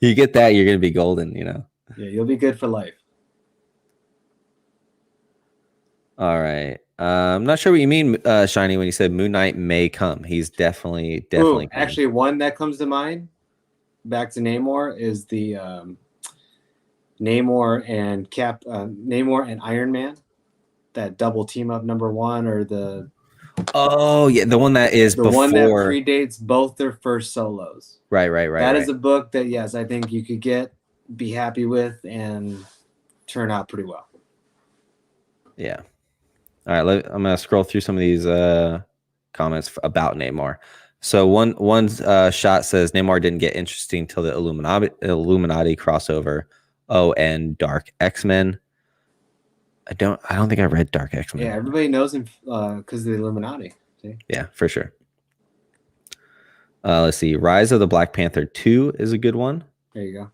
you get that, you're gonna be golden, you know. Yeah, you'll be good for life. All right. I'm not sure what you mean, Shiny, when you said Moon Knight may come. He's definitely Ooh, coming. actually, one that comes to mind, back to Namor, is the Namor and Iron Man, that double team up #1, or the the one that is the before one that predates both their first solos. Right. That is a book that, yes, I think you could be happy with, and turn out pretty well. Yeah. All right, I'm gonna scroll through some of these comments about Namor. So one shot says Namor didn't get interesting till the Illuminati crossover. Oh, and Dark X-Men. I don't think I read Dark X-Men. Yeah, everybody knows him because of the Illuminati. See? Yeah, for sure. Let's see. Rise of the Black Panther 2 is a good one. There you go.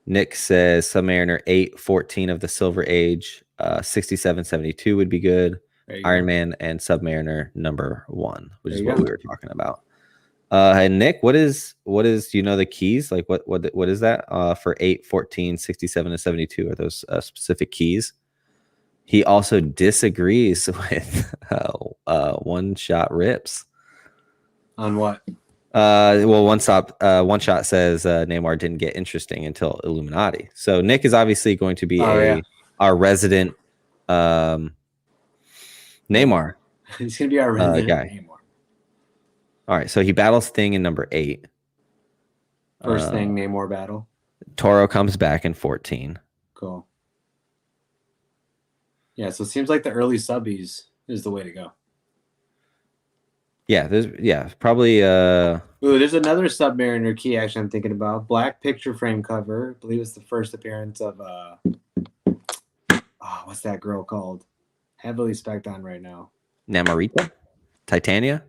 Nick says Submariner 814 of the Silver Age. 6772 would be good. Iron Man and Submariner #1, which is what we were talking about. And Nick, what is do you know the keys? Like what is that for 8, 14, 67, and 72? Are those specific keys? He also disagrees with One Shot Rips. On what? Well, One Shot says Namor didn't get interesting until Illuminati. So Nick is obviously going to be our resident Namor. He's going to be our resident guy. Namor. All right, so he battles Thing in #8. First Thing Namor battle. Toro comes back in 14. Cool. Yeah, so it seems like the early subbies is the way to go. Yeah, probably. Ooh, there's another Submariner key actually I'm thinking about. Black picture frame cover. I believe it's the first appearance of what's that girl called? Heavily spec'd on right now. Namorita? Titania?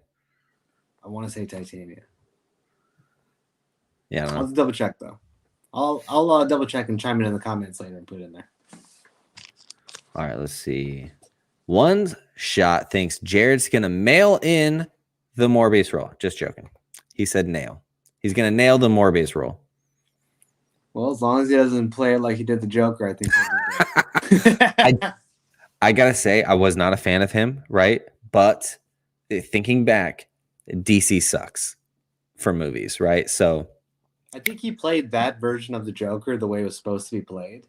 I want to say Titania. Yeah, I don't know. I'll double check though. I'll double check and chime in the comments later and put it in there. All right, let's see. One Shot thinks Jared's gonna mail in the Morbius role. Just joking. He said nail. He's gonna nail the Morbius role. Well, as long as he doesn't play it like he did the Joker, I think he'll be good. I gotta say, I was not a fan of him, right? But thinking back, DC sucks for movies, right? So I think he played that version of the Joker the way it was supposed to be played.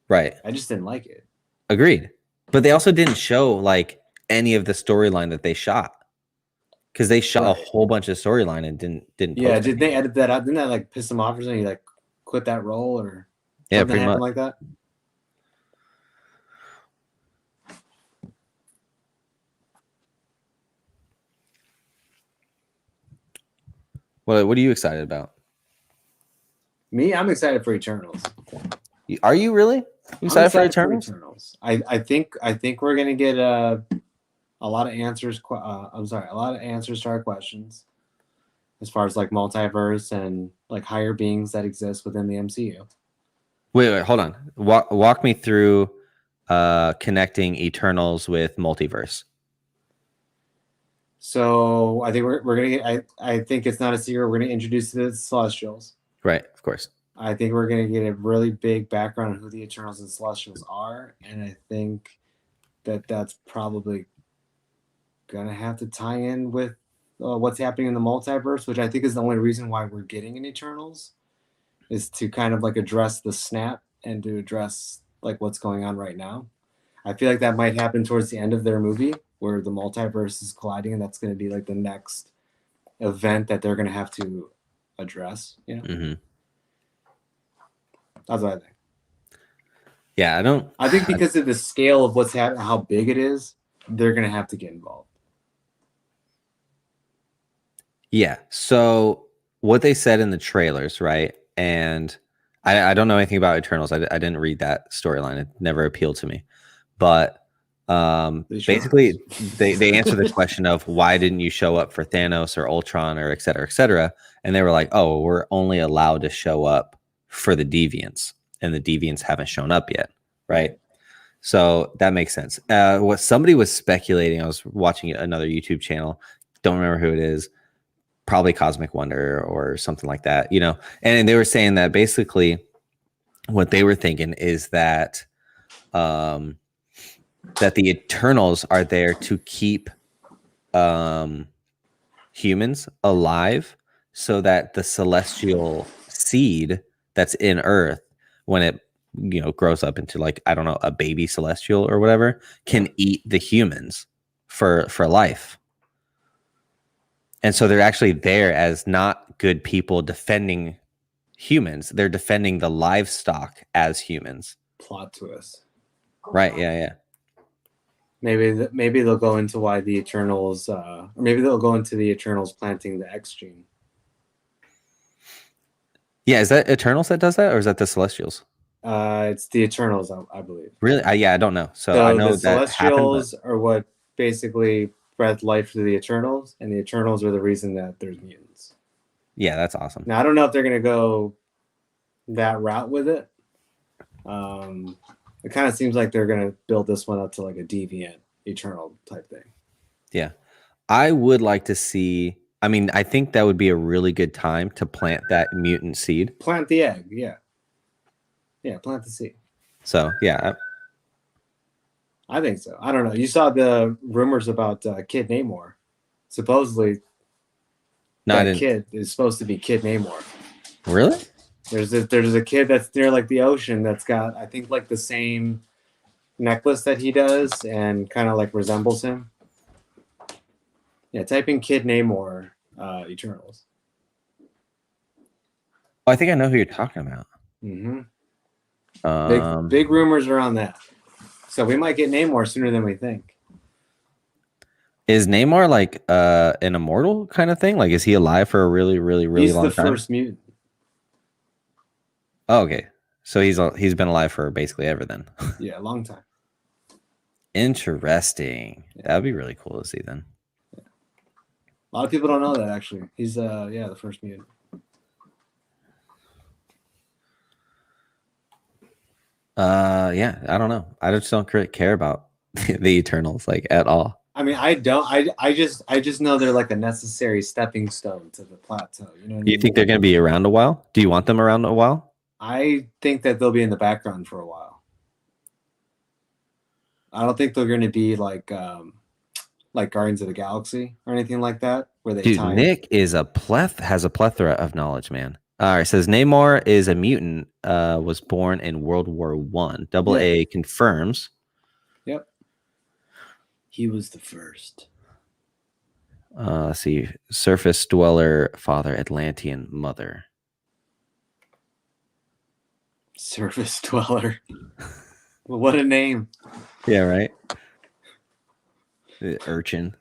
Right. I just didn't like it. Agreed. But they also didn't show like any of the storyline that they shot. Because they shot a whole bunch of storyline and didn't Yeah, did they edit that out? Didn't that like piss him off or something? He like quit that role or something pretty much like that? What are you excited about? Me, I'm excited for Eternals. Are you really excited for Eternals? I think we're gonna get a lot of answers. A lot of answers to our questions, as far as like multiverse and like higher beings that exist within the MCU. Wait, hold on. Walk me through connecting Eternals with multiverse. So I think we're gonna get. I think it's not a secret. We're gonna introduce the Celestials. Right, of course. I think we're gonna get a really big background on who the Eternals and Celestials are, and I think that's probably gonna have to tie in with what's happening in the multiverse, which I think is the only reason why we're getting an Eternals, is to kind of like address the snap and to address like what's going on right now. I feel like that might happen towards the end of their movie where the multiverse is colliding, and that's going to be like the next event that they're going to have to address. You know, Mm-hmm. that's what I think. Yeah, I think because of the scale of what's happening, how big it is, they're going to have to get involved. Yeah. So what they said in the trailers, right? And I don't know anything about Eternals. I didn't read that storyline. It never appealed to me. But basically, they answer the question of why didn't you show up for Thanos or Ultron or et cetera, et cetera. And they were like, oh, we're only allowed to show up for the Deviants. And the Deviants haven't shown up yet. Right. So that makes sense. What somebody was speculating, I was watching another YouTube channel. Don't remember who it is. Probably Cosmic Wonder or something like that, you know. And they were saying that basically what they were thinking is that that the Eternals are there to keep humans alive so that the celestial seed that's in Earth, when it grows up into like, I don't know, a baby celestial or whatever, can eat the humans for life. And so they're actually there as not good people defending humans. They're defending the livestock as humans. Plot twist. Right. Yeah. Maybe they'll go into why the Eternals, or maybe they'll go into the Eternals planting the X gene. Yeah. Is that Eternals that does that, or is that the Celestials? It's the Eternals, I believe. Really? Yeah, I don't know. So I know the that Celestials happened, are what basically bred life to the Eternals, and the Eternals are the reason that there's mutants. Yeah, that's awesome. Now I don't know if they're gonna go that route with it. It kind of seems like they're gonna build this one up to like a deviant Eternal type thing. Yeah, I would like to see. I mean, I think that would be a really good time to plant that mutant seed. Plant the egg, yeah. Yeah, plant the seed. So yeah, I think so. I don't know. You saw the rumors about Kid Namor. Supposedly, that kid is supposed to be Kid Namor. Really? There's a kid that's near like the ocean that's got, I think, like the same necklace that he does and kind of like resembles him. Yeah, type in Kid Namor Eternals. Oh, I think I know who you're talking about. Mm-hmm. Big rumors around that. So we might get Namor sooner than we think. Is Namor like an immortal kind of thing? Like, is he alive for a really, really, really long time? He's the first mutant. Oh, okay. So he's been alive for basically ever then. Yeah, a long time. Interesting. Yeah. That'd be really cool to see then. Yeah. A lot of people don't know that actually. He's the first mutant. Yeah, I don't know. I just don't care about the Eternals like at all. I mean, I don't. I just know they're like a necessary stepping stone to the plateau. You know what I mean? You think they're going to be around a while? Do you want them around a while? I think that they'll be in the background for a while. I don't think they're going to be like Guardians of the Galaxy or anything like that. Where they Nick is has a plethora of knowledge, man. All right, says Namor is a mutant. Was born in World War I. Double A confirms. Yep. He was the first. Let's see. Surface dweller, father, Atlantean mother. Surface dweller. What a name. Yeah, right. The urchin.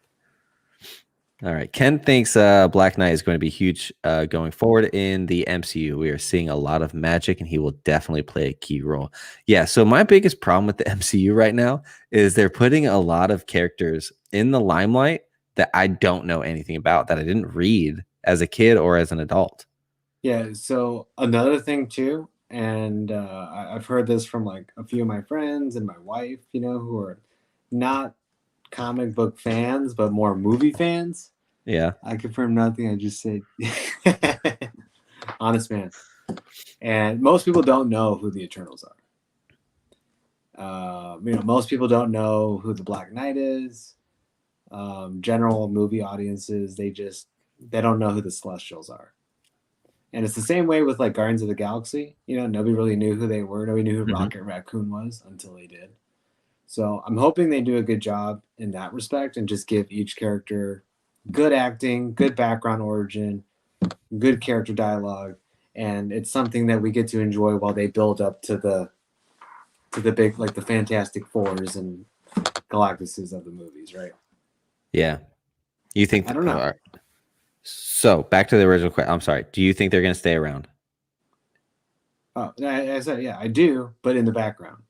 All right. Ken thinks Black Knight is going to be huge going forward in the MCU. We are seeing a lot of magic, and he will definitely play a key role. Yeah. So my biggest problem with the MCU right now is they're putting a lot of characters in the limelight that I don't know anything about, that I didn't read as a kid or as an adult. Yeah. So another thing too, and I've heard this from like a few of my friends and my wife, who are not comic book fans, but more movie fans. Yeah. I confirm nothing. I just said honest man. And most people don't know who the Eternals are. Most people don't know who the Black Knight is. general movie audiences, they don't know who the Celestials are. And it's the same way with like Guardians of the Galaxy. Nobody really knew who they were. Nobody knew who Rocket Raccoon was until they did. So I'm hoping they do a good job in that respect and just give each character good acting, good background origin, good character dialogue, and it's something that we get to enjoy while they build up to the big, like the Fantastic Fours and Galactuses of the movies, right? Yeah. You think? I don't know. So back to the original question. I'm sorry. Do you think they're going to stay around? Oh, I said, yeah, I do, but in the background.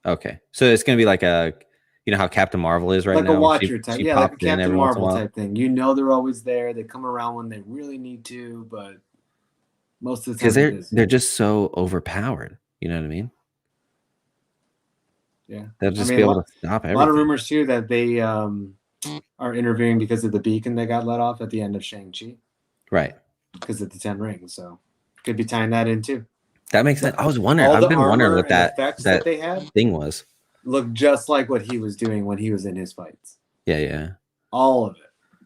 Okay. So it's going to be like how Captain Marvel is right now? Like a Watcher type. Yeah, like a Captain Marvel type thing. They're always there. They come around when they really need to, but most of the time because they're just so overpowered. You know what I mean? Yeah. They'll just be able to stop everything. A lot of rumors too that they are interviewing because of the beacon that got let off at the end of Shang-Chi. Right. Because of the 10 rings. So could be tying that in too. That makes sense. I was wondering. I've been wondering what that they had thing was. Looked just like what he was doing when he was in his fights. Yeah. All of it.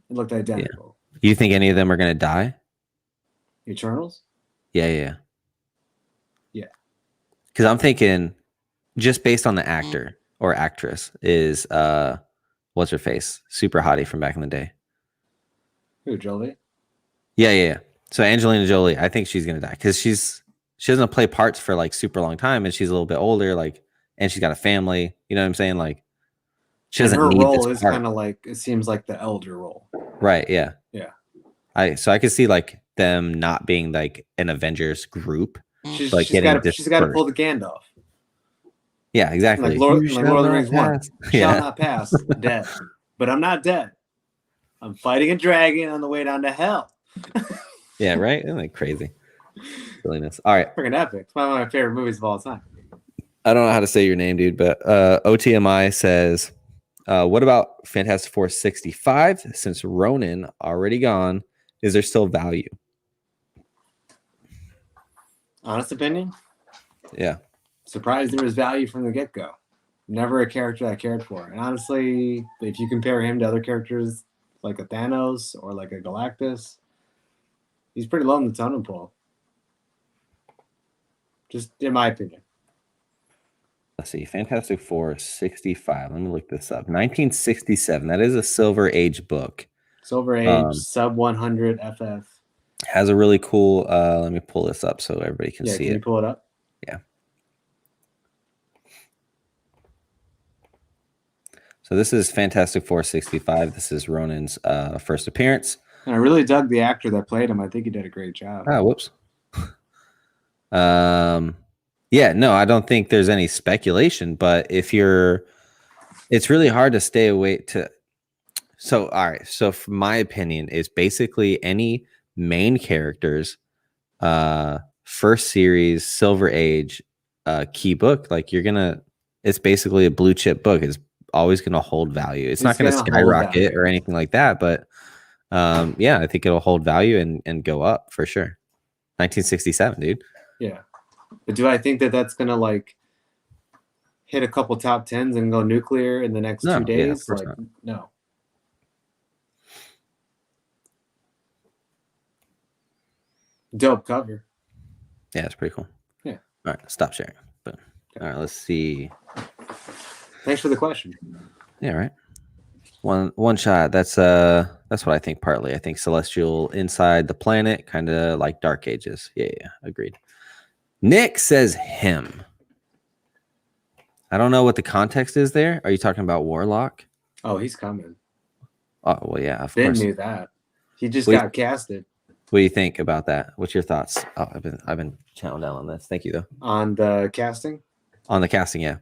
It looked identical. Yeah. You think any of them are going to die? Eternals? Yeah. Because I'm thinking, just based on the actor or actress, is what's her face? Super hottie from back in the day. Who, Jolie? Yeah. So Angelina Jolie, I think she's going to die because she doesn't play parts for like super long time, and she's a little bit older, like, and she's got a family. You know what I'm saying? Like, she doesn't need this part. Her role is kind of like, it seems like the elder role. Right. Yeah. So I could see like them not being like an Avengers group. She's got to pull the Gandalf. Yeah, exactly. Like Lord of the Rings 1. Shall not pass. Dead. But I'm not dead. I'm fighting a dragon on the way down to hell. Yeah, right? Isn't that crazy? Silliness. All right. Freaking epic. It's one of my favorite movies of all time. I don't know how to say your name, dude, but OTMI says, what about Fantastic Four 65? Since Ronan already gone, is there still value? Honest opinion? Yeah. Surprised there was value from the get-go. Never a character I cared for. And honestly, if you compare him to other characters like a Thanos or like a Galactus, he's pretty low in the totem pole. Just in my opinion. Let's see. Fantastic Four 65. Let me look this up. 1967. That is a Silver Age book. Silver Age, sub 100 FF. Has a really cool, let me pull this up so everybody can see it. Can you pull it up? Yeah. So this is Fantastic Four 65. This is Ronan's first appearance. And I really dug the actor that played him. I think he did a great job. Oh, whoops. Yeah, no, I don't think there's any speculation, but it's really hard to stay away to. So, all right. So, for my opinion, is basically any main characters, first series, Silver Age, key book. Like it's basically a blue chip book. It's always going to hold value. It's not going to skyrocket or anything like that, but yeah, I think it'll hold value and go up for sure. 1967, dude. Yeah. But do I think that that's going to like hit a couple top 10s and go nuclear in the next 2 days? Yeah, like, no. Dope cover. Yeah, it's pretty cool. Yeah. All right, stop sharing. Boom. All right, let's see. Thanks for the question. Yeah, right. One shot. That's what I think partly. I think celestial inside the planet, kind of like Dark Ages. Yeah, agreed. Nick says him. I don't know what the context is there. Are you talking about Warlock? Oh, he's coming. Oh, well, yeah, of course. Didn't knew that. He just got casted. What do you think about that? What's your thoughts? Oh, I've been chowing down on this. Thank you, though. On the casting? On the casting, yeah.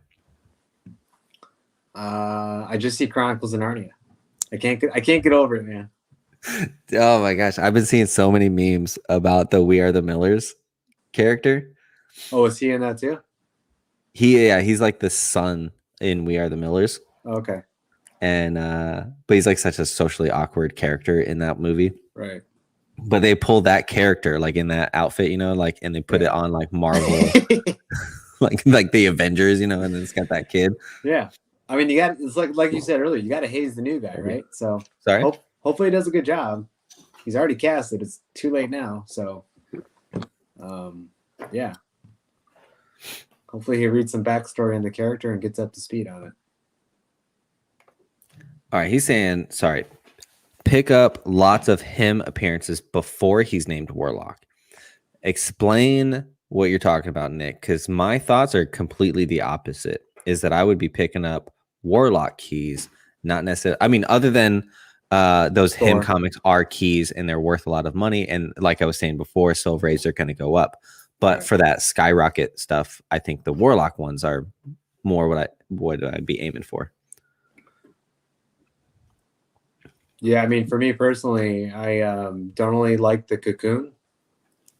I just see Chronicles of Narnia. I can't get over it, man. Oh my gosh, I've been seeing so many memes about the We Are the Millers character. Oh, is he in that too? He's like the son in We Are the Millers. Okay. And but he's like such a socially awkward character in that movie. Right. But they pull that character like in that outfit, like, and they put it on like Marvel, like the Avengers, and then it's got that kid. Yeah. I mean, it's like you said earlier, you got to haze the new guy, right? So Sorry. hopefully he does a good job. He's already casted. It's too late now. So, yeah. Hopefully he reads some backstory on the character and gets up to speed on it. All right, he's saying, sorry, pick up lots of him appearances before he's named Warlock. Explain what you're talking about, Nick, because my thoughts are completely the opposite. Is that I would be picking up Warlock keys, not necessarily. I mean, other than those Thor. him comics are keys and they're worth a lot of money, and like I was saying before, Silver Rays are going to go up. But Right. for that skyrocket stuff, I think the Warlock ones are more what I'd be aiming for. Yeah, I mean, for me personally, I don't really like the Cocoon.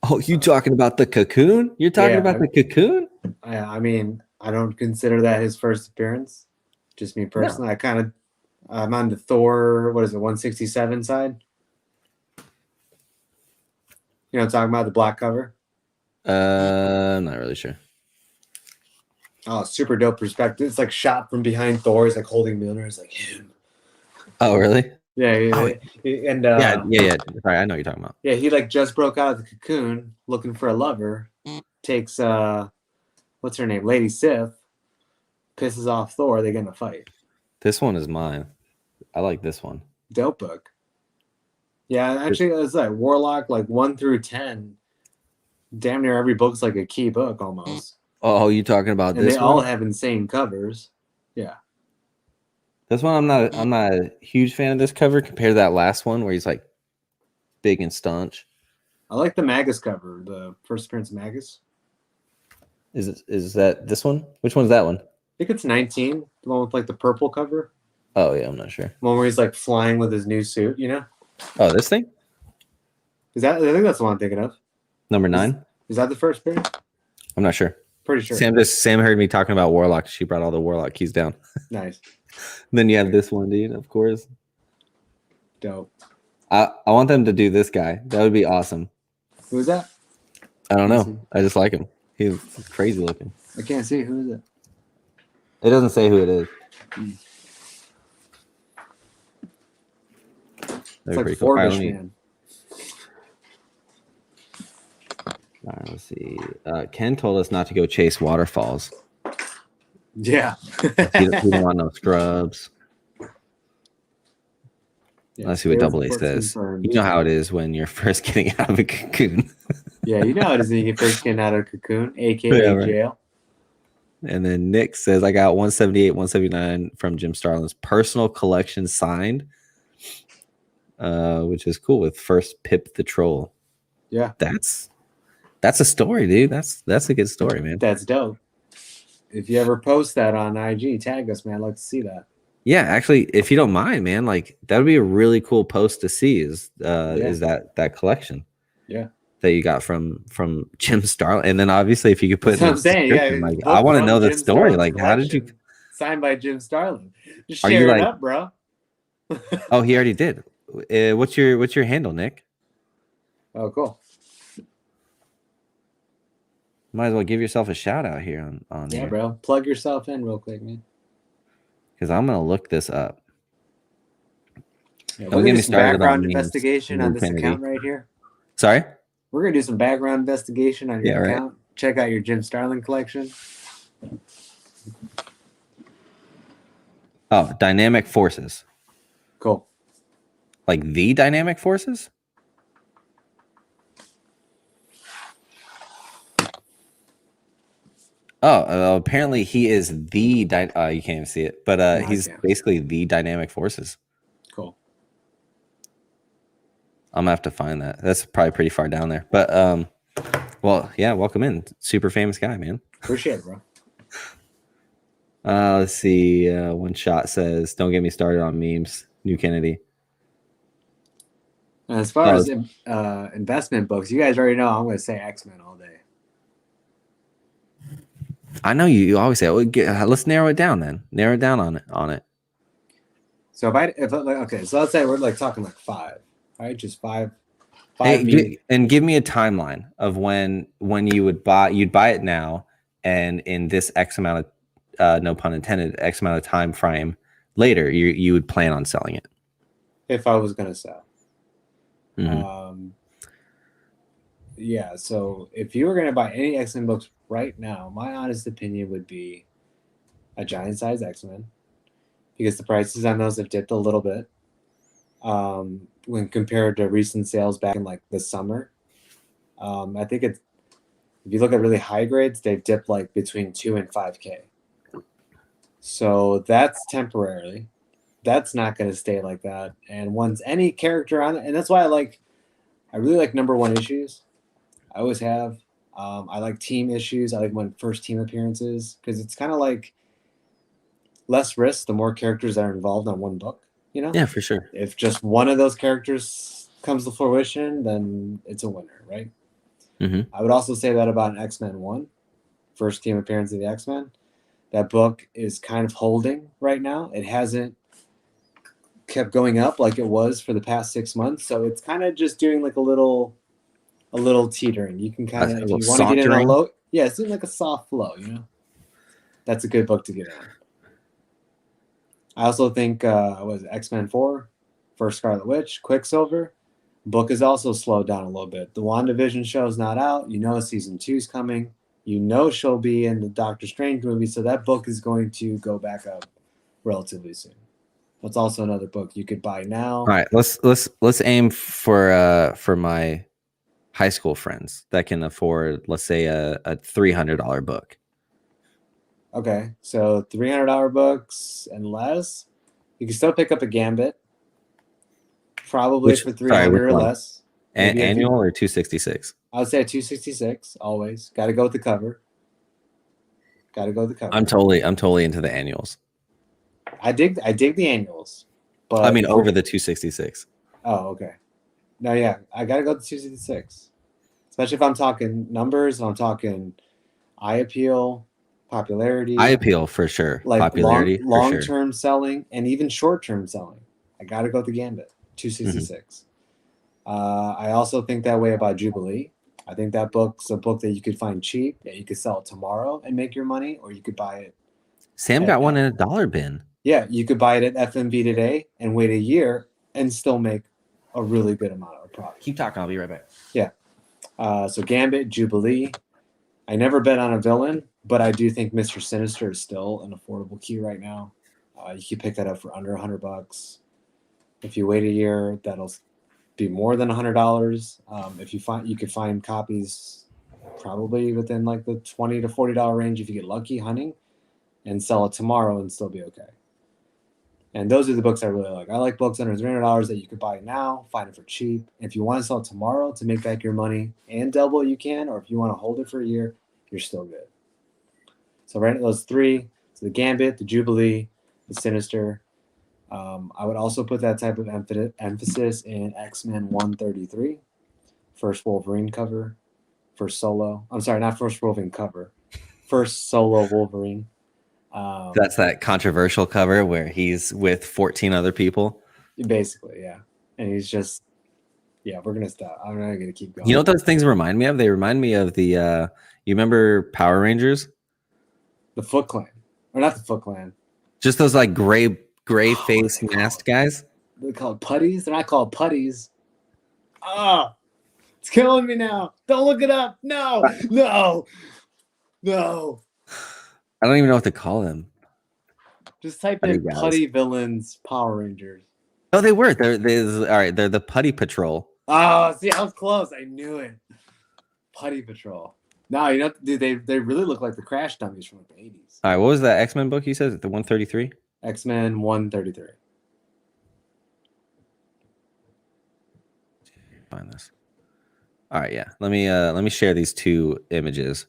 Oh, you talking about the Cocoon? You're talking about the Cocoon? I mean, I don't consider that his first appearance. Just me personally. No. I'm on the Thor, what is it, 167 side? You know, talking about the black cover. I'm not really sure. Oh, super dope perspective. It's like shot from behind Thor. He's like holding Mjolnir. It's like him. Oh, really? Yeah. Oh, and yeah. Sorry, I know what you're talking about. Yeah, he like just broke out of the cocoon looking for a lover. Takes what's her name? Lady Sif. Pisses off Thor. They get in a fight. This one is mine. I like this one. Dope book. Yeah, actually, it's like Warlock, like 1 through 10. Damn near every book's like a key book almost. Oh, you talking about and this they one? all have insane covers. Yeah. This one, I'm not a huge fan of this cover compared to that last one where he's like big and staunch. I like the Magus cover, the first appearance of Magus. Is that this one? Which one's that one? I think it's 19, the one with like the purple cover. Oh yeah, I'm not sure. One where he's like flying with his new suit, you know? Oh, this thing? I think that's the one I'm thinking of. Number 9? Is that the first appearance? I'm not sure. Pretty sure. Sam heard me talking about Warlock. She brought all the Warlock keys down. Nice. Then you have this one, dude, of course. Dope. I want them to do this guy. That would be awesome. Who is that? I don't know. I just like him. He's crazy looking. I can't see. Who is it? It doesn't say who it is. It's like Forbish Man. All right, let's see. Ken told us not to go chase waterfalls. Yeah. he don't want no scrubs. Yeah, let's see what Double A says. Confirmed. You know how it is when you're first getting out of a cocoon. Yeah, you know how it is when you're first getting out of a cocoon, a.k.a. jail. And then Nick says, I got 178, 179 from Jim Starlin's personal collection signed, which is cool with first Pip the Troll. Yeah. That's a story, dude. That's a good story, man. That's dope. If you ever post that on IG, tag us, man. I'd like to see that. Yeah, actually, if you don't mind, man, like that would be a really cool post to see is that collection. Yeah. That you got from Jim Starlin. And then obviously if you could put That's what I'm saying. Yeah, like I want to know the story. Like how did you signed by Jim Starlin? Just share it up, bro. Oh, he already did. What's your handle, Nick? Oh, cool. Might as well give yourself a shout out here on yeah, bro. Plug yourself in real quick, man. Because I'm gonna look this up. Yeah, we're gonna do some background investigation on this account right here. Sorry? We're gonna do some background investigation on your account. Right. Check out your Jim Starlin collection. Oh, Dynamic Forces. Cool. Like the Dynamic Forces? Oh, apparently he is the you can't even see it, but he's basically the Dynamic Forces. Cool. I'm gonna have to find that. That's probably pretty far down there. But well, yeah, welcome in. Super famous guy, man. Appreciate it, bro. Let's see. One shot says, "Don't get me started on memes." New Kennedy. As far as investment books, you guys already know I'm going to say X-Men all day. I know you always say, let's narrow it down then. Narrow it down on it. So so let's say we're like talking like 5, right? Just 5. And give me a timeline of when you would buy. You'd buy it now, and in this X amount of no pun intended, X amount of time frame later, you would plan on selling it. If I was gonna sell. Mm-hmm. Yeah, so if you were gonna buy any X-Men books right now, my honest opinion would be a giant size X-Men, because the prices on those have dipped a little bit when compared to recent sales back in like the summer. I think it's, if you look at really high grades, they've dipped like between 2 and 5K. So that's temporarily. That's not going to stay like that. And once any character on it, and that's why I really like #1 issues. I always have. I like team issues. I like when first team appearances, because it's kind of like less risk the more characters that are involved on one book. You know? Yeah, for sure. If just one of those characters comes to fruition, then it's a winner, right? Mm-hmm. I would also say that about an X-Men 1, first team appearance of the X-Men. That book is kind of holding right now. It hasn't kept going up like it was for the past 6 months, so it's kind of just doing like a little teetering. You can kind of, if you want to get in a low, yeah, it's like a soft flow, you know. That's a good book to get on. I also think was X-Men 4, First Scarlet Witch, Quicksilver. Book is also slowed down a little bit. The WandaVision show is not out. You know season 2 is coming. You know she'll be in the Doctor Strange movie, so that book is going to go back up relatively soon. That's also another book you could buy now. All right, let's aim for my high school friends that can afford, let's say, a $300 book. Okay, so $300 books and less, you can still pick up a Gambit, probably for $300 or less. Annual or 266? I would say a 266 always. Got to go with the cover. I'm totally into the annuals. I dig the annuals, but I mean over the 266. Oh, okay. No, yeah, I gotta go to 266, especially if I'm talking numbers. If I'm talking eye appeal, popularity. Eye appeal for sure. Like popularity, long-term selling, and even short-term selling. I gotta go with the Gambit, 266. Mm-hmm. I also think that way about Jubilee. I think that book's a book that you could find cheap, that you could sell it tomorrow and make your money, or you could buy it. Sam got one in a dollar bin. Yeah, you could buy it at FMV today and wait a year and still make a really good amount of profit. Keep talking. I'll be right back. Yeah. So Gambit, Jubilee. I never bet on a villain, but I do think Mr. Sinister is still an affordable key right now. You can pick that up for under $100. If you wait a year, that'll be more than $100. If you could find copies probably within like the $20 to $40 range if you get lucky hunting, and sell it tomorrow and still be okay. And those are the books I really like. I like books under $300 that you could buy now, find it for cheap. If you want to sell it tomorrow to make back your money and double, you can. Or if you want to hold it for a year, you're still good. So right at those three, so the Gambit, the Jubilee, the Sinister. I would also put that type of emphasis in X-Men 133, first Wolverine cover, first solo. I'm sorry, not first Wolverine cover, first solo Wolverine. That's that controversial cover where he's with 14 other people. Basically, yeah. And he's just, yeah, we're going to stop. I'm not going to keep going. You know what those things remind me of? They remind me of the, you remember Power Rangers? The Foot Clan. Or not the Foot Clan. Just those like gray face masked guys? They're called putties? They're not called putties. Ah, it's killing me now. Don't look it up. No. I don't even know what to call them. Just type in Putty Villains Power Rangers. Oh, they were. They're all right. They're the Putty Patrol. Oh, see, I was close. I knew it. Putty Patrol. No, you know, dude, they really look like the Crash dummies from like the 80s. All right, what was that X-Men book you said? The 133? X-Men 133. Find this. All right, yeah. Let me share these two images.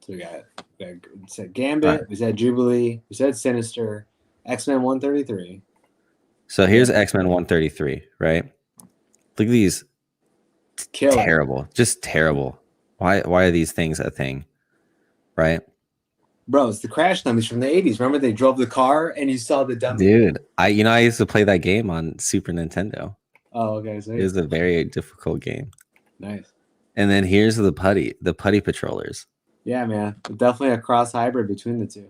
So we said Gambit, we said Jubilee, we said Sinister, X-Men 133. So here's X-Men 133, right? Look at these. Terrible. Just terrible. Why are these things a thing? Right? Bro, it's the Crash dummies from the 80s. Remember they drove the car and you saw the dummy? Dude, I used to play that game on Super Nintendo. Oh, okay. So it was a very difficult game. Nice. And then here's the Putty Patrollers. Yeah, man. Definitely a cross hybrid between the two.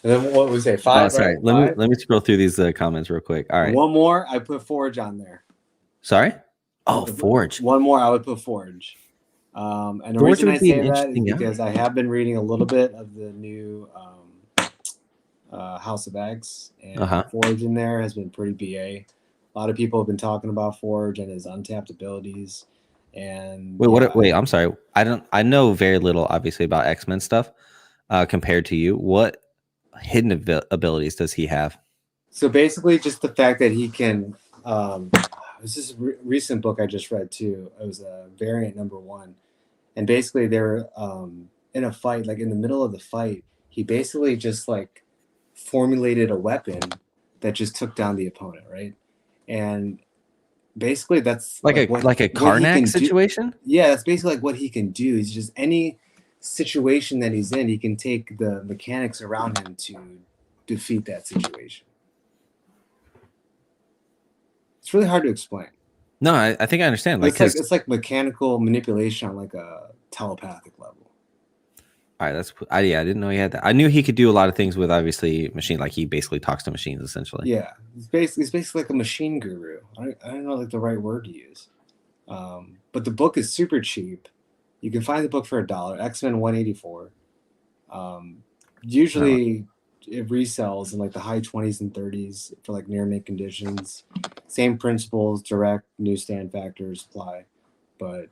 And then what was it? 5, sorry. right? Let me scroll through these comments real quick. All right. One more, I put Forge on there. Sorry. Oh, Forge. One more, I would put Forge. And the Forge reason would I be say an that is interesting because I have been reading a little bit of the new House of X, and Forge in there has been pretty BA. A lot of people have been talking about Forge and his untapped abilities. And wait, I'm sorry. I know very little, obviously, about X-Men stuff compared to you. What hidden abilities does he have? So basically, just the fact that he can. This is a recent book I just read too. It was a variant #1, and basically they're in a fight. Like in the middle of the fight, he basically just like formulated a weapon that just took down the opponent, right? And basically that's like a Karnak situation. Yeah, that's basically like what he can do. He's just any situation that he's in, he can take the mechanics around him to defeat that situation. It's really hard to explain. No, I think I understand. Like it's like mechanical manipulation on like a telepathic level. All right, I didn't know he had that. I knew he could do a lot of things with obviously machine. Like he basically talks to machines essentially. Yeah, he's basically like a machine guru. I don't know like the right word to use. But the book is super cheap. You can find the book for $1. X-Men 184. Usually it resells in like the high 20s and 30s for like near mint conditions. Same principles, direct newsstand factors apply. But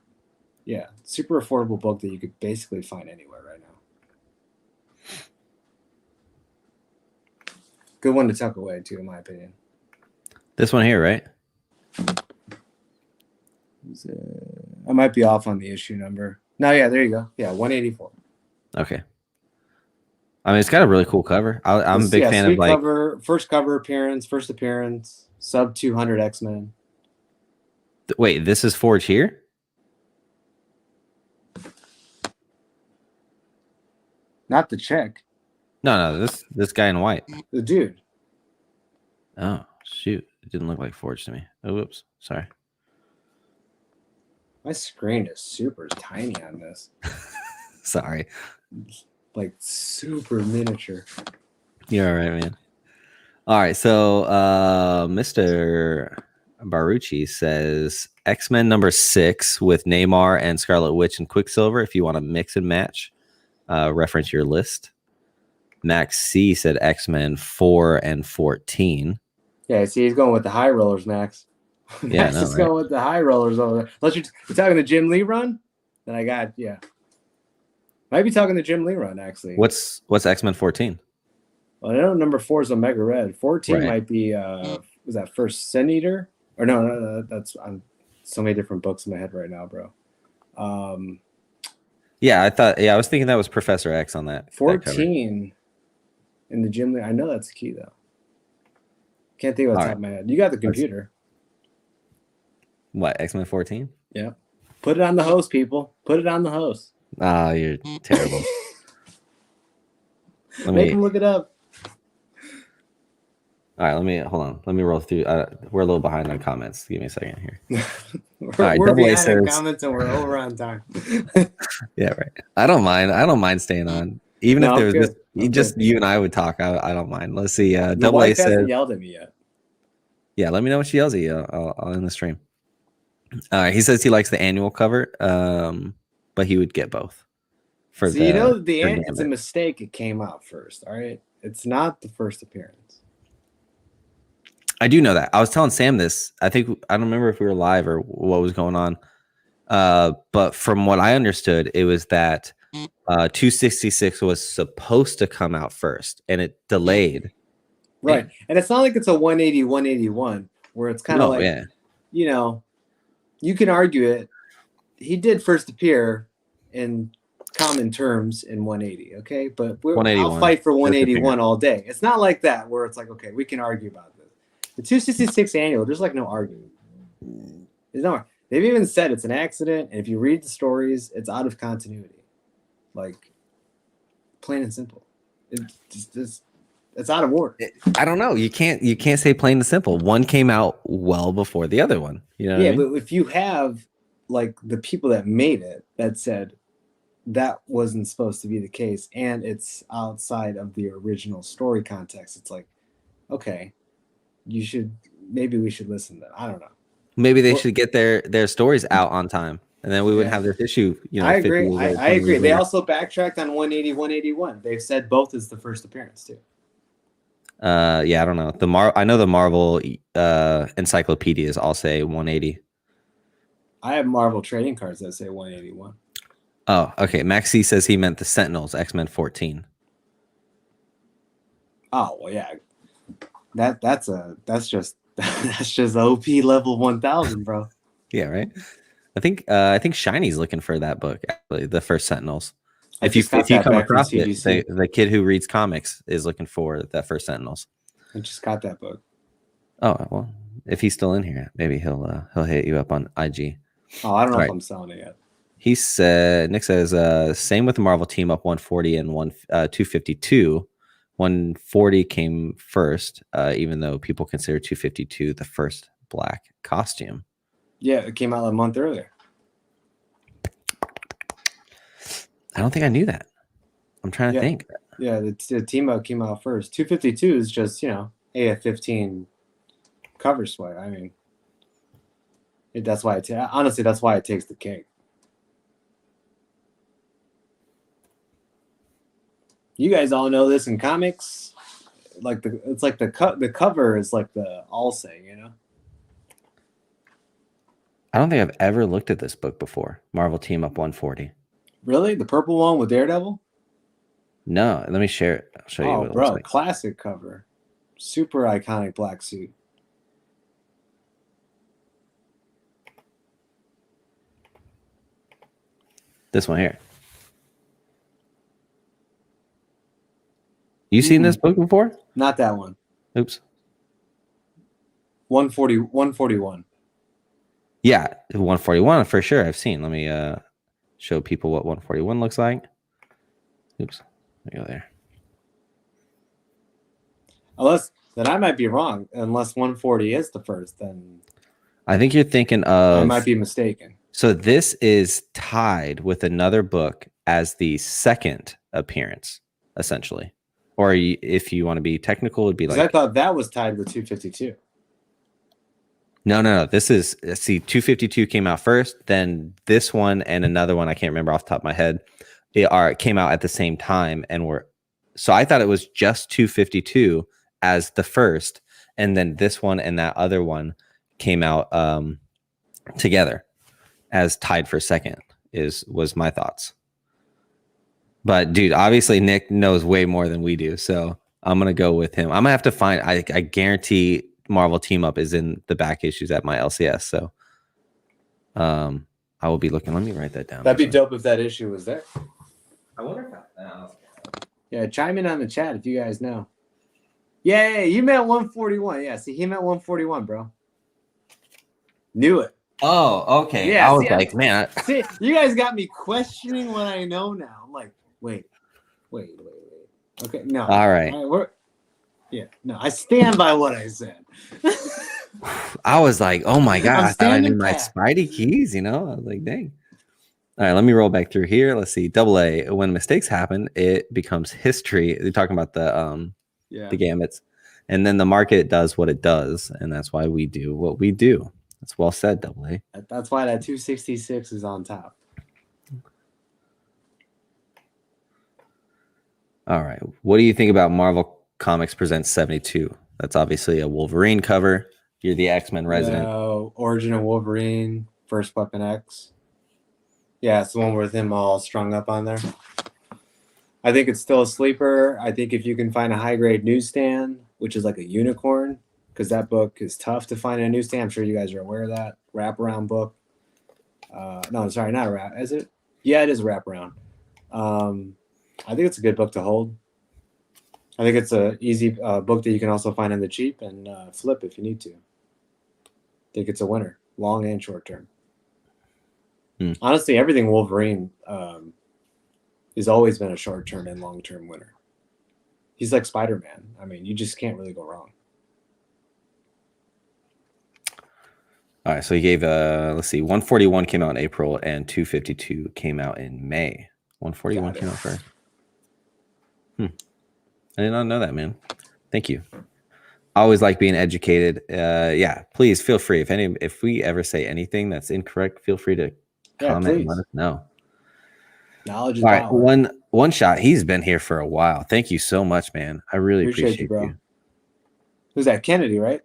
yeah, super affordable book that you could basically find anywhere right now. Good one to tuck away too, in my opinion. This one here, right? I might be off on the issue number. No, yeah, there you go. Yeah, 184. Okay. I mean, it's got a really cool cover. I'm a big fan of like cover, first appearance, sub 200 X-Men. Wait, this is Forge here? Not the chick. No, this guy in white. The dude. Oh, shoot. It didn't look like Forge to me. Oh, whoops. Sorry. My screen is super tiny on this. Sorry. Like super miniature. You're all right, man. All right, so Mr. Barucci says X-Men #6 with Namor and Scarlet Witch and Quicksilver. If you want to mix and match, reference your list. Max C said X-Men 4 and 14. Yeah, see, he's going with the high rollers, Max. Yeah, Max is going with the high rollers over there. Unless you're talking the Jim Lee run, then I got might be talking the Jim Lee run actually. What's X-Men 14? Well, I know #4 is Omega Red. 14 might be was that first Sin Eater? Or no, that's I'm so many different books in my head right now, bro. Yeah, I was thinking that was Professor X on that. 14 in the Jim Lee. I know that's the key though. Can't think of the top of my head. You got the computer. What, X-Men 14? Yeah. Put it on the host, people. Put it on the host. Oh, you're terrible. Make him look it up. All right, hold on. Let me roll through. We're a little behind on comments. Give me a second here. we're behind on comments and we're over on time. Yeah, right. I don't mind staying on. Even if there was just you and I would talk, I don't mind. Let's see. Double A said, yelled at me yet. Yeah, let me know what she yells at you. I'll end the stream. He says he likes the annual cover, but he would get both. It's a mistake. It came out first. All right, it's not the first appearance. I do know that. I was telling Sam this. I don't remember if we were live or what was going on. But from what I understood, it was that 266 was supposed to come out first, and it delayed. Right, and it's not like it's a 180, 181 where it's kind of you can argue it. He did first appear in common terms in 180, okay? But I'll fight for 181 all day. It's not like that where it's like, okay, we can argue about this. The 266 annual, there's like no argument. They've even said it's an accident, and if you read the stories, it's out of continuity. Like, plain and simple. It's out of order. I don't know. You can't say plain and simple. One came out well before the other one. You know? But if you have like the people that made it that said that wasn't supposed to be the case, and it's outside of the original story context. It's like, okay, maybe we should listen to that. I don't know. Maybe they should get their stories out on time, and then we wouldn't have this issue. I agree. 50 I agree. They also backtracked on 180, 181. They've said both is the first appearance too. Yeah, I don't know. I know the Marvel encyclopedias all say 180. I have Marvel trading cards that say 181. Oh, okay. Maxi says he meant the Sentinels, X-Men 14. Oh well, yeah. That's just OP level 1000, bro. Yeah, right. I think Shiny's looking for that book, actually, the first Sentinels. If you come across it, the kid who reads comics is looking for that first Sentinels. I just got that book. Oh well, if he's still in here, maybe he'll hit you up on IG. Oh, I don't know if I'm selling it yet. He said, Nick says, same with the Marvel team up 140 and 252. 140 came first, even though people consider 252 the first black costume. Yeah, it came out a month earlier. I don't think I knew that. I'm trying to think. Yeah, the team up came out first. 252 is just, AF-15 cover sweat. I mean, that's why honestly, that's why it takes the cake. You guys all know this in comics. Like the cover is like the all say, I don't think I've ever looked at this book before. Marvel Team Up 140. Really? The purple one with Daredevil? No, let me share it. I'll show you what it looks like. Classic cover. Super iconic black suit. This one here. You seen this book before? Not that one. Oops. 141. Yeah, 141 for sure. I've seen. Let me show people what 141 looks like. Oops. Let me go there. Then I might be wrong. Unless 140 is the first, then I think you're thinking of. I might be mistaken. So this is tied with another book as the second appearance, essentially. Or if you want to be technical, it'd be like. I thought that was tied with 252. No. This is 252 came out first, then this one and another one I can't remember off the top of my head. It came out at the same time so I thought it was just 252 as the first, and then this one and that other one came out together as tied for second was my thoughts. But dude, obviously Nick knows way more than we do, so I'm gonna go with him. I'm gonna have to find. I guarantee Marvel Team Up is in the back issues at my LCS, so I will be looking. Let me write that down. That'd be dope if that issue was there. I wonder if yeah, chime in on the chat if you guys know. Yeah, you meant 141. Yeah, see, he meant 141, bro. Knew it. Oh, okay. Yeah, I was like, man. See, you guys got me questioning what I know now. I'm like, wait. Okay, no. All right. No, I stand by what I said. I was like, oh my God, I thought I knew my Spidey keys, I was like, dang. All right, let me roll back through here. Let's see. AA. When mistakes happen, it becomes history. They're talking about the gamuts. And then the market does what it does, and that's why we do what we do. That's well said, AA. That's why that 266 is on top. All right. What do you think about Marvel Comics Presents 72? That's obviously a Wolverine cover. You're the X-Men resident. Origin of Wolverine, First Weapon X. Yeah, it's the one with him all strung up on there. I think it's still a sleeper. I think if you can find a high-grade newsstand, which is like a unicorn, because that book is tough to find in a newsstand. I'm sure you guys are aware of that. Wraparound book. No, sorry, not a wrap. Is it? Yeah, it is a wraparound. I think it's a good book to hold. I think it's an easy book that you can also find on the cheap and flip if you need to. I think it's a winner, long and short term. Honestly, everything Wolverine has always been a short term and long term winner. He's like Spider-Man. I mean, you just can't really go wrong. All right, so he gave let's see, 141 came out in April and 252 came out in May. 141 came out first. I did not know that, man. Thank you. I always like being educated. Yeah, please feel free. If we ever say anything that's incorrect, feel free to comment and let us know. Knowledge is all right, power. One shot. He's been here for a while. Thank you so much, man. I really appreciate you, bro. Who's that? Kennedy, right?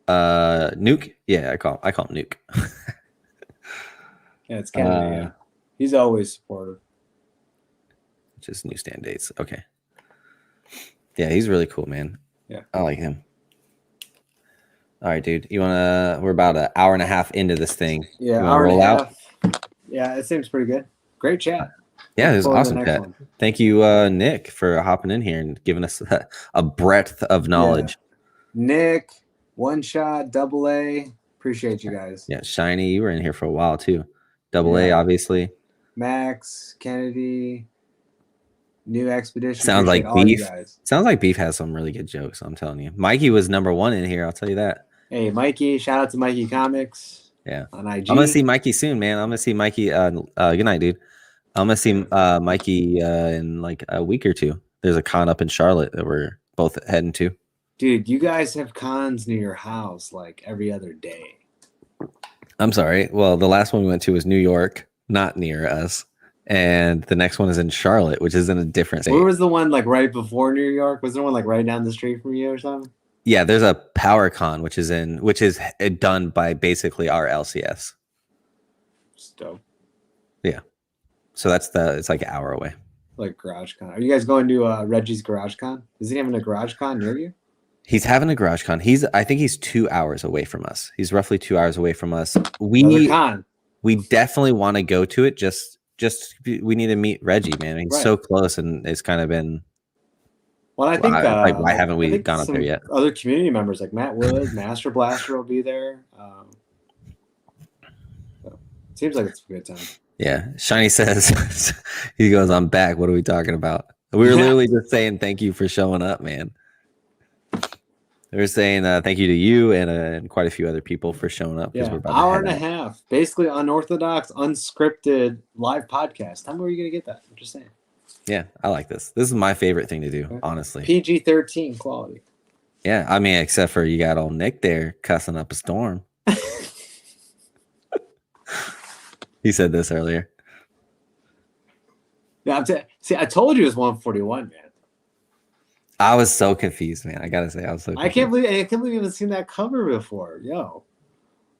Nuke. Yeah, I call him Nuke. Yeah, it's Kennedy. Yeah, he's always supportive. Just newsstand dates. Okay. Yeah, he's really cool, man. Yeah, I like him. All right, dude. We're about an hour and a half into this thing. Yeah, hour and a half. Yeah, it seems pretty good. Great chat. Yeah, it was awesome chat. Thank you, Nick, for hopping in here and giving us a breadth of knowledge. Yeah. Nick, One Shot, Double A. Appreciate you guys. Yeah, Shiny, you were in here for a while too. Double A, obviously. Max, Kennedy, New Expedition. Sounds like Beef. Sounds like Beef has some really good jokes. I'm telling you. Mikey was #1 in here. I'll tell you that. Hey, Mikey! Shout out to Mikey Comics. Yeah, on IG. I'm gonna see Mikey soon, man. I'm gonna see Mikey. Good night, dude. I'm gonna see Mikey in like a week or two. There's a con up in Charlotte that we're both heading to. Dude, you guys have cons near your house like every other day. I'm sorry. Well, the last one we went to was New York, not near us. And the next one is in Charlotte, which is in a different state. Where was the one like right before New York? Was there one like right down the street from you or something? Yeah, there's a Power Con, which is done by basically our LCS. Dope. Yeah. So it's like an hour away. Like Garage Con. Are you guys going to Reggie's Garage Con? Is he having a Garage Con near you? He's having a Garage Con. I think he's 2 hours away from us. He's roughly 2 hours away from us. We definitely want to go to it. Just we need to meet Reggie, man. He's so close, and it's kind of been. Well, I think why haven't we gone up there yet? Other community members like Matt Wood, Master Blaster will be there. So it seems like it's a good time. Yeah, Shiny says he goes, "I'm back. What are we talking about?" We were literally just saying thank you for showing up, man. They were saying thank you to you and quite a few other people for showing up. Yeah, hour and a half, basically unorthodox, unscripted live podcast. Tell me where you're gonna get that. I'm just saying. Yeah, I like this. This is my favorite thing to do, honestly. PG-13 quality. Yeah, I mean, except for you got old Nick there cussing up a storm. He said this earlier. Yeah, I told you it was 141, man. I was so confused, man. I gotta say, I was so confused. I can't believe you haven't seen that cover before. Yo.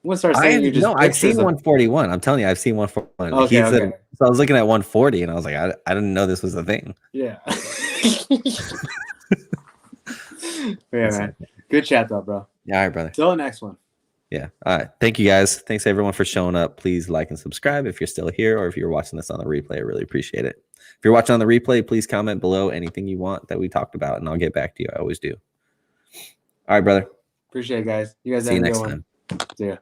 I'm gonna start saying I've seen 141. I'm telling you, I've seen 141. Okay. So I was looking at 140 and I was like, I didn't know this was a thing. Yeah. Yeah, man. Good chat though, bro. Yeah, all right, brother. Till the next one. Yeah. All right. Thank you guys. Thanks everyone for showing up. Please like and subscribe if you're still here or if you're watching this on the replay. I really appreciate it. If you're watching on the replay, please comment below anything you want that we talked about, and I'll get back to you. I always do. All right, brother. Appreciate it, guys. You guys see you next time. See ya.